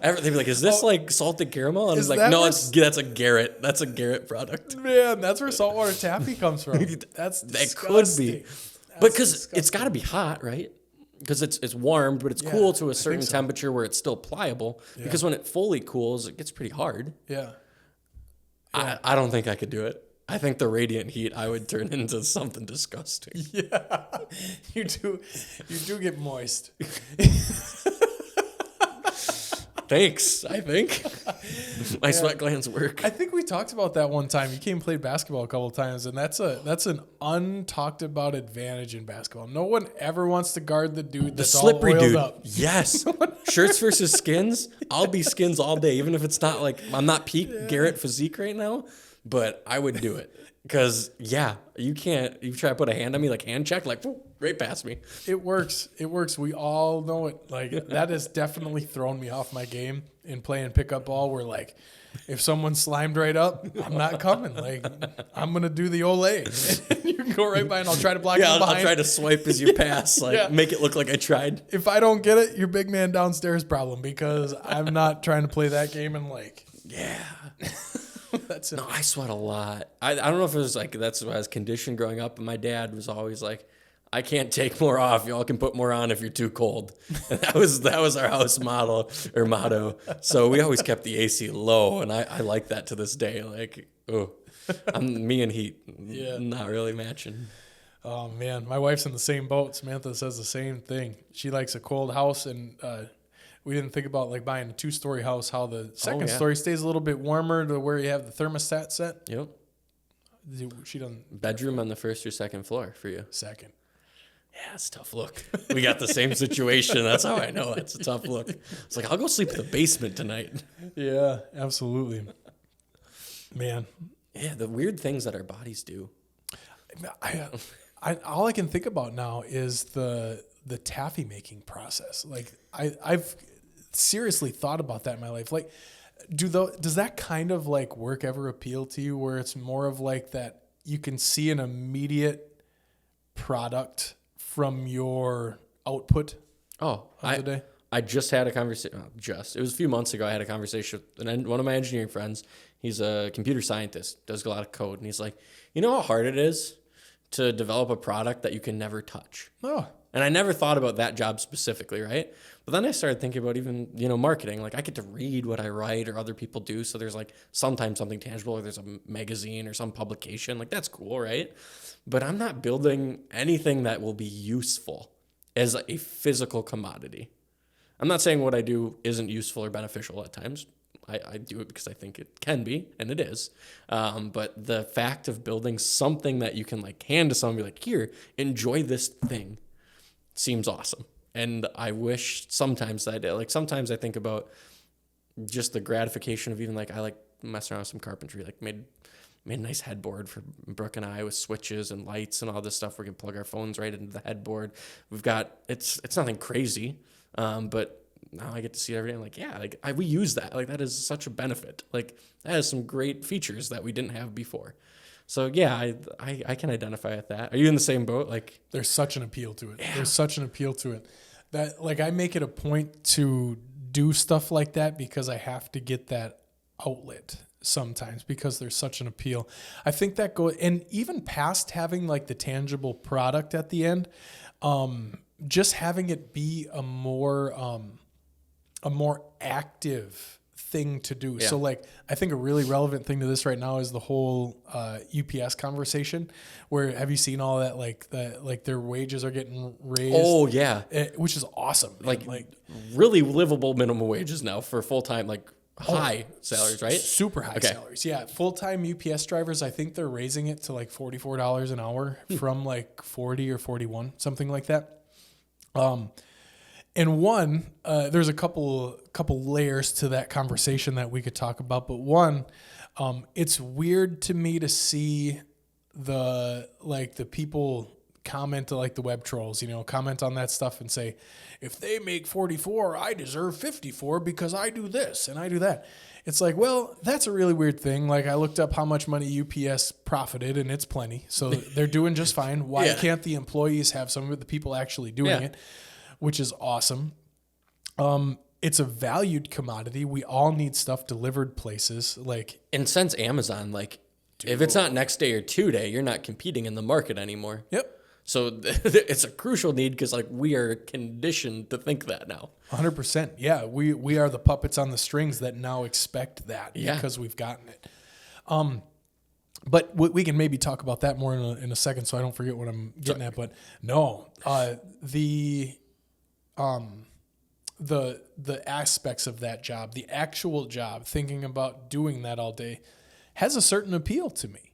They'd be like, is this like salted caramel? And I was like, no, that's a Garrett. That's a Garrett product. Man, that's where saltwater taffy comes from. That's disgusting. That could be. But because it's got to be hot, right? Because it's warmed, but it's cool to a certain temperature where it's still pliable. Yeah. Because when it fully cools, it gets pretty hard. Yeah. I don't think I could do it. I think the radiant heat, I would turn into something disgusting. Yeah, you do get moist. Thanks, I think. My sweat glands work. I think we talked about that one time. You came and played basketball a couple of times, and that's an untalked about advantage in basketball. No one ever wants to guard the dude that's slippery all oiled dude. Up. Yes. Shirts versus skins. I'll be skins all day, even if it's not like I'm not peak Garrett physique right now, but I would do it. Because, you can't. You try to put a hand on me, like hand check, like, right past me. It works. We all know it. Like, that has definitely thrown me off my game in playing pickup ball, where, like, if someone slimed right up, I'm not coming. Like, I'm going to do the Olay. You can go right by and I'll try to block you behind. I'll try to swipe as you pass, make it look like I tried. If I don't get it, your big man downstairs problem, because I'm not trying to play that game and, like, No, I sweat a lot. I don't know if it was like that's why I was conditioned growing up, and my dad was always like, I can't take more off. Y'all can put more on if you're too cold. And that was our house motto. So we always kept the AC low, and I like that to this day. Like, me and heat, not really matching. Oh man, my wife's in the same boat. Samantha says the same thing. She likes a cold house, and we didn't think about like buying a 2-story house. How the second story stays a little bit warmer to where you have the thermostat set. Yep. She doesn't. Bedroom on the first or second floor for you. Second. Yeah, it's a tough look. We got the same situation. That's how I know it's a tough look. It's like, I'll go sleep in the basement tonight. Yeah, absolutely. Man. Yeah, the weird things that our bodies do. All I can think about now is the taffy making process. Like I've seriously thought about that in my life. Like, does that kind of like work ever appeal to you, where it's more of like that you can see an immediate product from your output of the day? I just had a conversation. It was a few months ago. I had a conversation with one of my engineering friends. He's a computer scientist, does a lot of code, and he's like, you know how hard it is to develop a product that you can never touch. Oh. And I never thought about that job specifically, right? But then I started thinking about even, marketing. Like, I get to read what I write or other people do. So there's like sometimes something tangible, or there's a magazine or some publication. Like, that's cool, right? But I'm not building anything that will be useful as a physical commodity. I'm not saying what I do isn't useful or beneficial at times. I do it because I think it can be, and it is. But the fact of building something that you can like hand to someone and be like, here, enjoy this thing, seems awesome. And I wish sometimes that I did. Like, sometimes I think about just the gratification of even like, I like messing around with some carpentry, like made a nice headboard for Brooke and I with switches and lights and all this stuff. We can plug our phones right into the headboard. We've got, it's nothing crazy, but now I get to see it every day. I'm like, yeah, like we use that. Like, that is such a benefit. Like, that has some great features that we didn't have before. So yeah, I can identify with that. Are you in the same boat? Like, there's such an appeal to it. Yeah. There's such an appeal to it that like I make it a point to do stuff like that because I have to get that outlet sometimes because there's such an appeal. I think that and even past having like the tangible product at the end, just having it be a more active thing to do. Yeah. So like, I think a really relevant thing to this right now is the whole UPS conversation where have you seen all that, like their wages are getting raised? Oh yeah. Which is awesome. Like really livable minimum wages now for full-time, like high salaries, right? Super high salaries. Yeah. Full-time UPS drivers, I think they're raising it to like $44 an hour from like 40 or 41, something like that. And one, there's a couple layers to that conversation that we could talk about. But one, it's weird to me to see the people comment to like the web trolls, comment on that stuff and say, if they make 44, I deserve 54 because I do this and I do that. It's like, well, that's a really weird thing. Like, I looked up how much money UPS profited, and it's plenty. So they're doing just fine. Why can't the employees have some of the people actually doing it? Which is awesome. It's a valued commodity. We all need stuff delivered places. Like, and since Amazon, like, if it's not next day or 2 day, you're not competing in the market anymore. Yep. So it's a crucial need because like we are conditioned to think that now. 100%. Yeah, we are the puppets on the strings that now expect that because we've gotten it. But we can maybe talk about that more in a second, so I don't forget what I'm getting at. But no, the aspects of that job, the actual job, thinking about doing that all day, has a certain appeal to me.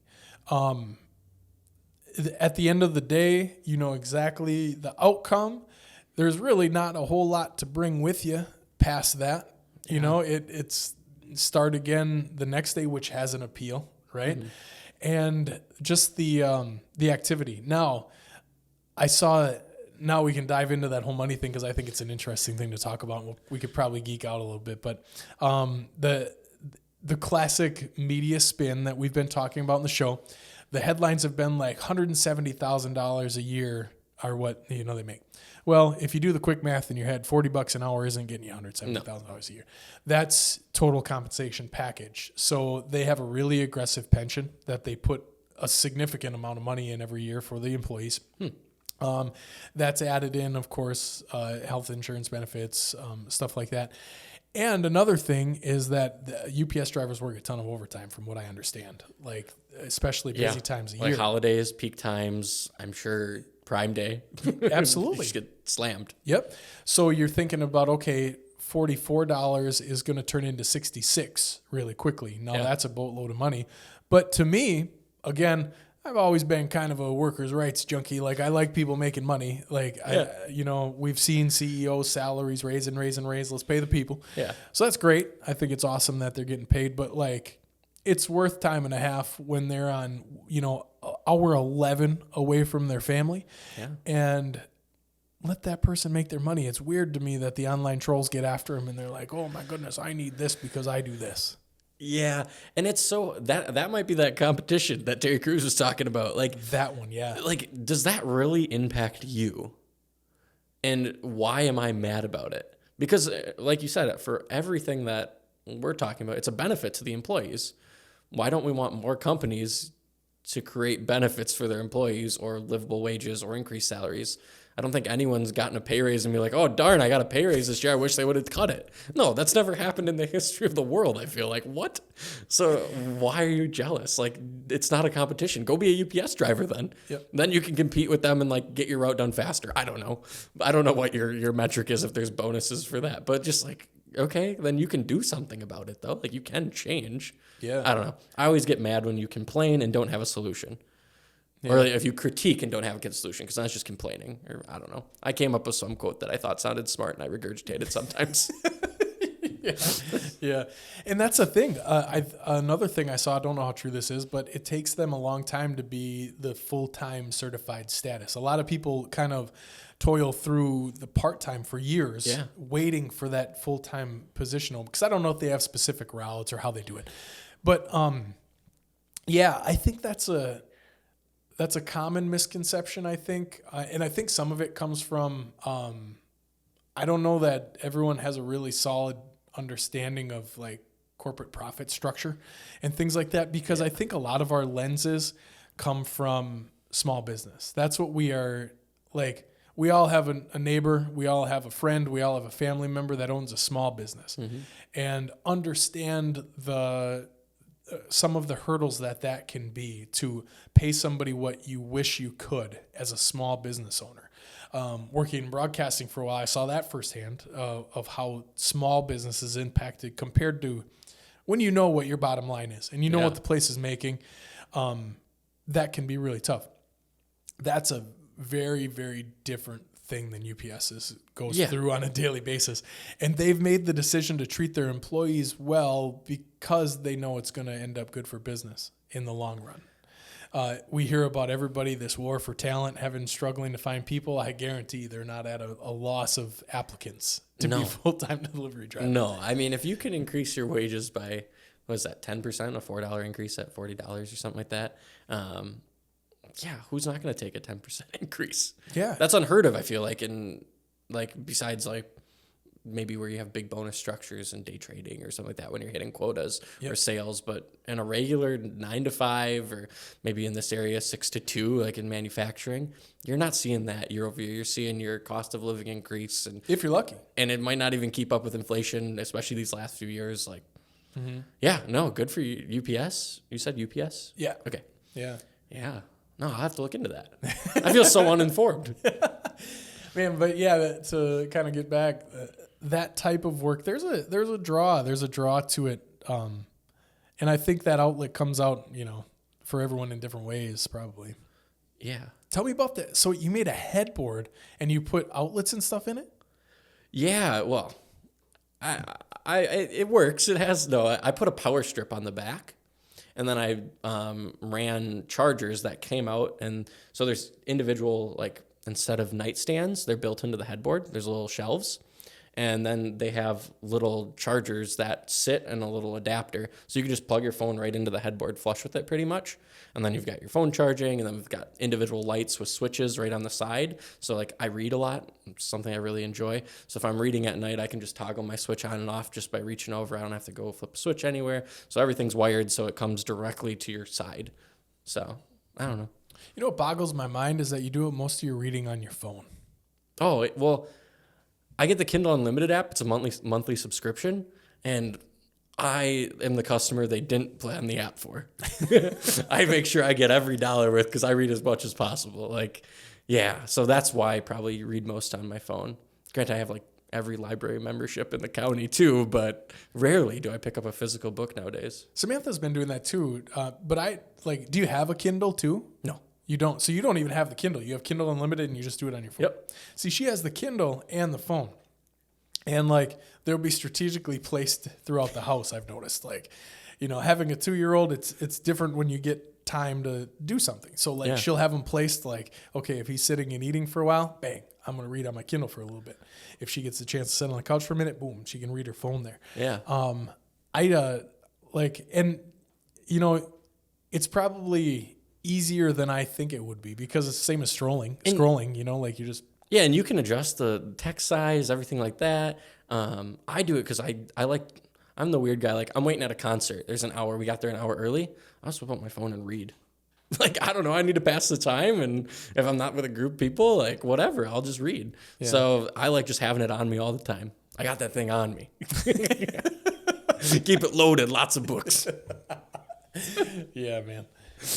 At the end of the day, you know exactly the outcome. There's really not a whole lot to bring with you past that. You know, it's start again the next day, which has an appeal, right? Mm-hmm. And just the activity. Now, now we can dive into that whole money thing because I think it's an interesting thing to talk about. We could probably geek out a little bit, but the classic media spin that we've been talking about in the show, the headlines have been like $170,000 a year are what they make. Well, if you do the quick math in your head, $40 an hour isn't getting you $170,000 a year. That's total compensation package. So they have a really aggressive pension that they put a significant amount of money in every year for the employees. That's added in, of course, health insurance benefits, stuff like that. And another thing is that the UPS drivers work a ton of overtime, from what I understand. Like, especially busy times of like year. holidays, peak times. I'm sure Prime Day. Absolutely. You just get slammed. Yep. So you're thinking about, okay, $44 is going to turn into 66 really quickly. Now that's a boatload of money. But to me, again, I've always been kind of a workers' rights junkie. Like, I like people making money. Like, we've seen CEOs' salaries raise. Let's pay the people. Yeah. So that's great. I think it's awesome that they're getting paid. But, like, it's worth time and a half when they're on, hour 11 away from their family. Yeah. And let that person make their money. It's weird to me that the online trolls get after them and they're like, oh, my goodness, I need this because I do this. Yeah, and it's so that might be that competition that Terry Crews was talking about. Like that one, yeah. Like, does that really impact you? And why am I mad about it? Because, like you said, for everything that we're talking about, it's a benefit to the employees. Why don't we want more companies to create benefits for their employees, or livable wages, or increased salaries? I don't think anyone's gotten a pay raise and be like, oh, darn, I got a pay raise this year. I wish they would have cut it. No, that's never happened in the history of the world, I feel like. What? So why are you jealous? Like, it's not a competition. Go be a UPS driver then. Yep. Then you can compete with them and, like, get your route done faster. I don't know. I don't know what your metric is, if there's bonuses for that. But just, like, okay, then you can do something about it, though. Like, you can change. Yeah. I don't know. I always get mad when you complain and don't have a solution. Yeah. Or if you critique and don't have a good solution, because that's just complaining. Or I don't know. I came up with some quote that I thought sounded smart, and I regurgitated sometimes. Yeah. And that's the thing. Another thing I saw, I don't know how true this is, but it takes them a long time to be the full-time certified status. A lot of people kind of toil through the part-time for years, waiting for that full-time position. Because I don't know if they have specific routes or how they do it. But, I think that's a common misconception, I think. And I think some of it comes from, I don't know that everyone has a really solid understanding of, like, corporate profit structure and things like that, because I think a lot of our lenses come from small business. That's what we are, like, we all have a neighbor, we all have a friend, we all have a family member that owns a small business, and understand some of the hurdles that can be to pay somebody what you wish you could as a small business owner. Working in broadcasting for a while, I saw that firsthand of how small business is impacted compared to when you know what your bottom line is and you know what the place is making. That can be really tough. That's a very, very different thing than UPS goes through on a daily basis. And they've made the decision to treat their employees well because they know it's going to end up good for business in the long run. We hear about everybody, this war for talent, struggling to find people. I guarantee they're not at a loss of applicants to be full-time delivery drivers. No, I mean, if you can increase your wages by, what is that, 10%, a $4 increase at $40 or something like that, who's not going to take a 10% increase? Yeah. That's unheard of, I feel like, in, like, besides, like, maybe where you have big bonus structures and day trading or something like that when you're hitting quotas or sales. But in a regular 9 to 5, or maybe in this area 6 to 2, like in manufacturing, you're not seeing that year over year. You're seeing your cost of living increase, and if you're lucky, and it might not even keep up with inflation, especially these last few years. Like, good for you. UPS. You said UPS? Yeah. Okay. Yeah. No, I'll have to look into that. I feel so uninformed. Man, but to kind of get back, that type of work, there's a draw to it, and I think that outlet comes out, for everyone in different ways, probably. Yeah. Tell me about that. So you made a headboard and you put outlets and stuff in it? Yeah. Well, it works. It has I put a power strip on the back. And then I ran chargers that came out. And so there's individual, like, instead of nightstands, they're built into the headboard. There's little shelves. And then they have little chargers that sit in a little adapter. So you can just plug your phone right into the headboard flush with it pretty much. And then you've got your phone charging, and then we've got individual lights with switches right on the side. So, like, I read a lot. It's something I really enjoy. So if I'm reading at night, I can just toggle my switch on and off just by reaching over. I don't have to go flip a switch anywhere. So everything's wired so it comes directly to your side. So, I don't know. You know what boggles my mind is that you do most of your reading on your phone. Oh, well, I get the Kindle Unlimited app. It's a monthly subscription, and I am the customer they didn't plan the app for. I make sure I get every dollar worth because I read as much as possible. Like, yeah, so that's why I probably read most on my phone. Granted, I have like every library membership in the county too, but rarely do I pick up a physical book nowadays. Samantha's been doing that too. But I like, do you have a Kindle too? No. You don't. So you don't even have the Kindle. You have Kindle Unlimited and you just do it on your phone. Yep. See, she has the Kindle and the phone. And like, they'll be strategically placed throughout the house, I've noticed. Like, you know, having a 2-year-old, it's different when you get time to do something. So like, she'll have them placed like, okay, if he's sitting and eating for a while, bang, I'm going to read on my Kindle for a little bit. If she gets a chance to sit on the couch for a minute, boom, she can read her phone there. Yeah. And you know, it's probably easier than I think it would be because it's the same as scrolling, you know, like you just. Yeah, and you can adjust the text size, everything like that. I do it because I'm the weird guy. Like, I'm waiting at a concert. There's an hour. We got there an hour early. I'll just whip up my phone and read. Like, I don't know. I need to pass the time. And if I'm not with a group of people, like, whatever, I'll just read. Yeah. So I like just having it on me all the time. I got that thing on me. Keep it loaded. Lots of books. Yeah, man.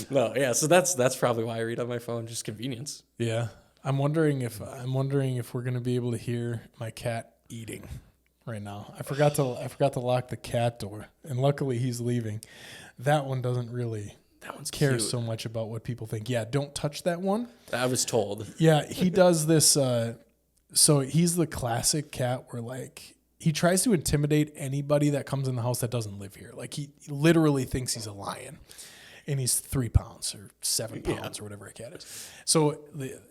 No, yeah. So that's probably why I read on my phone. Just convenience. Yeah. I'm wondering if we're gonna be able to hear my cat eating right now. I forgot to lock the cat door, and luckily he's leaving. That one doesn't really care so much about what people think. Yeah, don't touch that one. I was told. Yeah, he does this. So he's the classic cat where like he tries to intimidate anybody that comes in the house that doesn't live here. Like he literally thinks he's a lion. And he's 3 pounds or 7 pounds or whatever a cat is. So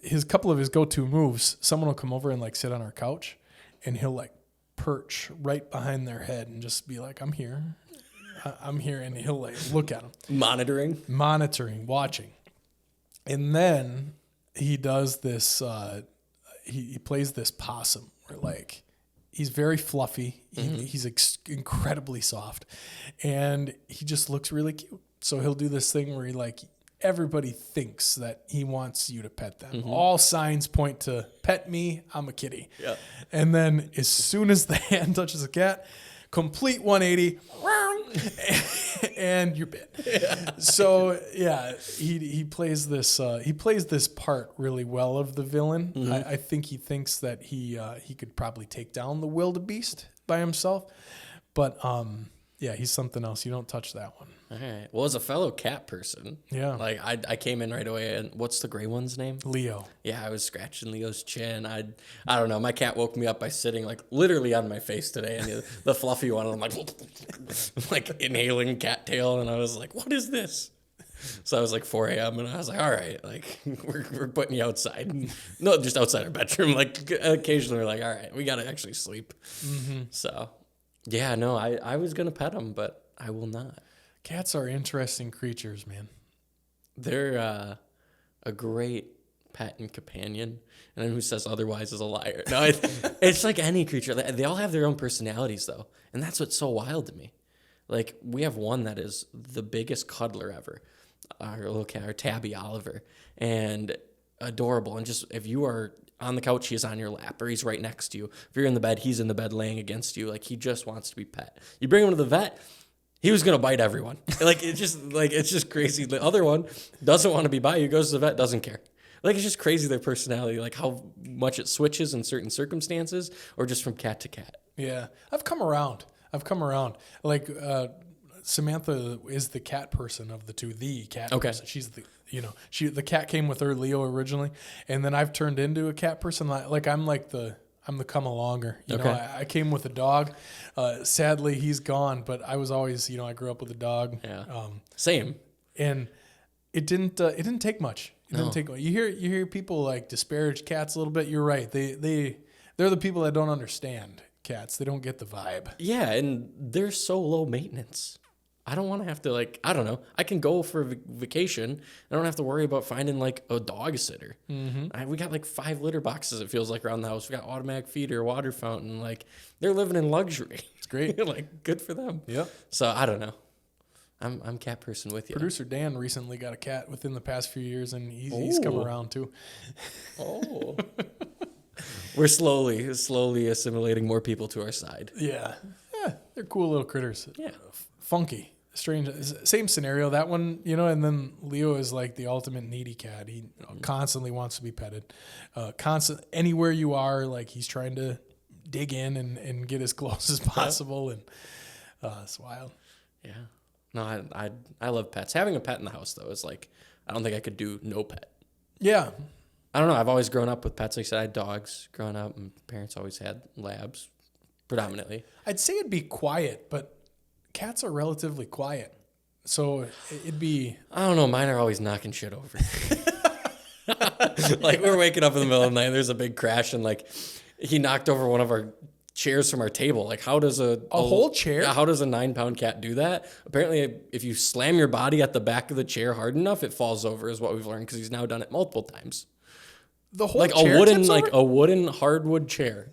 his couple of his go-to moves, someone will come over and like sit on our couch and he'll like perch right behind their head and just be like, I'm here. I'm here. And he'll like look at them. Monitoring, watching. And then he does this, he plays this possum where like, he's very fluffy. He's incredibly soft. And he just looks really cute. So he'll do this thing where he like everybody thinks that he wants you to pet them. All signs point to pet me. I'm a kitty. Yeah. And then as soon as the hand touches the cat, complete 180, and you're bit. Yeah. So yeah, he plays this part really well of the villain. I think he thinks that he could probably take down the wildebeest by himself, but yeah, he's something else. You don't touch that one. All right. Well, as a fellow cat person, yeah, like I came in right away, and what's the gray one's name? Leo. Yeah, I was scratching Leo's chin. I don't know. My cat woke me up by sitting like literally on my face today, and the fluffy one, I'm like inhaling cattail, and I was like, what is this? So I was like 4 a.m. and I was like, all right, like we're putting you outside. No, just outside our bedroom. Like occasionally we're like, all right, we got to actually sleep. So yeah, no, I was going to pet him, but I will not. Cats are interesting creatures, man. They're a great pet and companion. And who says otherwise is a liar. No, it's like any creature. They all have their own personalities, though. And that's what's so wild to me. Like, we have one that is the biggest cuddler ever. Our little cat, our Tabby Oliver. And adorable. And just, if you are on the couch, he's on your lap, or he's right next to you. If you're in the bed, he's in the bed laying against you. Like, he just wants to be pet. You bring him to the vet, he was going to bite everyone. It's just crazy. The other one doesn't want to be by you, goes to the vet, doesn't care. Like, it's just crazy, their personality, like how much it switches in certain circumstances, or just from cat to cat. Yeah. I've come around. Like, Samantha is the cat person of the two, the cat person. She's the cat came with her, Leo, originally. And then I've turned into a cat person. Like, I'm the come alonger. You know, I came with a dog. Sadly, he's gone, but I was always, I grew up with a dog. Yeah. Same. And it didn't take much. It didn't take much. You hear people like disparage cats a little bit. You're right. They're the people that don't understand cats. They don't get the vibe. Yeah, and they're so low maintenance. I don't want to have to, I don't know. I can go for a vacation. I don't have to worry about finding, a dog sitter. We got, 5 litter boxes, it feels like, around the house. We got automatic feeder, water fountain. They're living in luxury. It's great. Good for them. Yep. So, I don't know. I'm cat person with you. Producer Dan recently got a cat within the past few years, and he's come around, too. Oh. We're slowly assimilating more people to our side. Yeah. They're cool little critters. Yeah. Funky. Strange. Same scenario. That one, and then Leo is like the ultimate needy cat. He constantly wants to be petted. Anywhere you are, like he's trying to dig in and get as close as possible. And it's wild. Yeah. No, I love pets. Having a pet in the house, though, is like, I don't think I could do no pet. Yeah. I don't know. I've always grown up with pets. Like I said, I had dogs growing up, and parents always had labs, predominantly. I'd say it'd be quiet, but cats are relatively quiet. So it'd be... I don't know. Mine are always knocking shit over. Like, we're waking up in the middle of the night, there's a big crash, and, like, he knocked over one of our chairs from our table. Like, how does a whole chair? Yeah, how does a 9-pound cat do that? Apparently, if you slam your body at the back of the chair hard enough, it falls over, is what we've learned, because he's now done it multiple times. The whole like chair a wooden hardwood chair.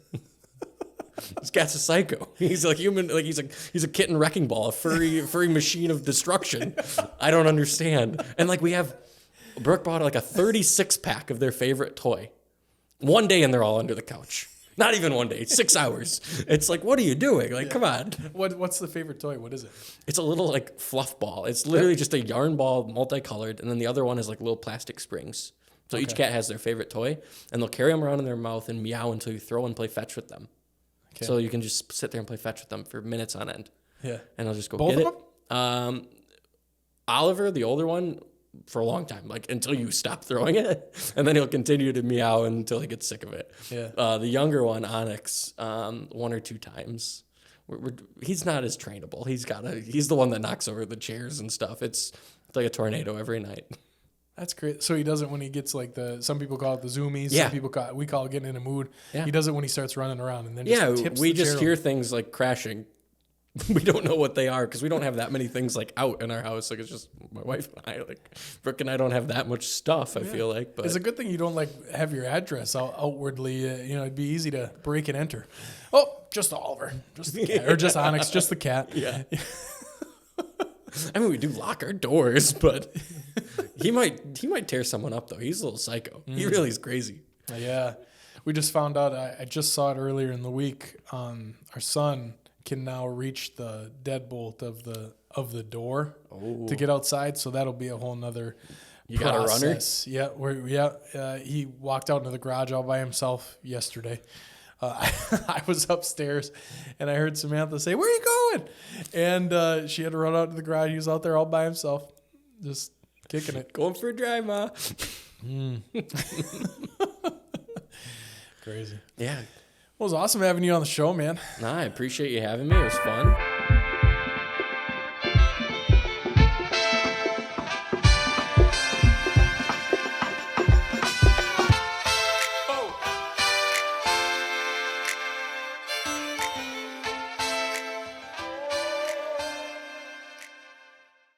This cat's a psycho. He's like human. Like he's a kitten wrecking ball, a furry machine of destruction. I don't understand. And like Brooke bought like a 36-pack of their favorite toy. One day and they're all under the couch. Not even one day. 6 hours. It's like, what are you doing? Like, come on. What's the favorite toy? What is it? It's a little like fluff ball. It's literally just a yarn ball, multicolored, and then the other one is like little plastic springs. So each cat has their favorite toy, and they'll carry them around in their mouth and meow until you throw and play fetch with them. Okay. So you can just sit there and play fetch with them for minutes on end. Yeah. And I'll just go Both get of it. Them? Oliver, the older one, for a long time, like until you stop throwing it, and then he'll continue to meow until he gets sick of it. Yeah. The younger one, Onyx, 1 or 2 times. He's not as trainable. He's the one that knocks over the chairs and stuff. It's like a tornado every night. That's great. So he does it when he gets like some people call it the zoomies. Yeah. Some people we call it getting in a mood. Yeah. He does it when he starts running around and then tips we the just chair hear over. things like crashing. We don't know what they are because we don't have that many things like out in our house. Like it's just my wife and I. Like Brooke and I don't have that much stuff. I feel like, but it's a good thing you don't like have your address outwardly. It'd be easy to break and enter. Oh, just Oliver, just the cat, or just Onyx, just the cat. Yeah. I mean, we do lock our doors, but he might tear someone up though. He's a little psycho. He really is crazy. Yeah, we just found out. I just saw it earlier in the week. Our son can now reach the deadbolt of the door to get outside. So that'll be a whole nother process. Got a runner? Yeah, he walked out into the garage all by himself yesterday. I was upstairs and I heard Samantha say, "Where are you going?" And she had to run out to the garage. He was out there all by himself, just kicking it. Going for a drive, Ma. Crazy. Yeah. Well, it was awesome having you on the show, man. Nah, I appreciate you having me. It was fun.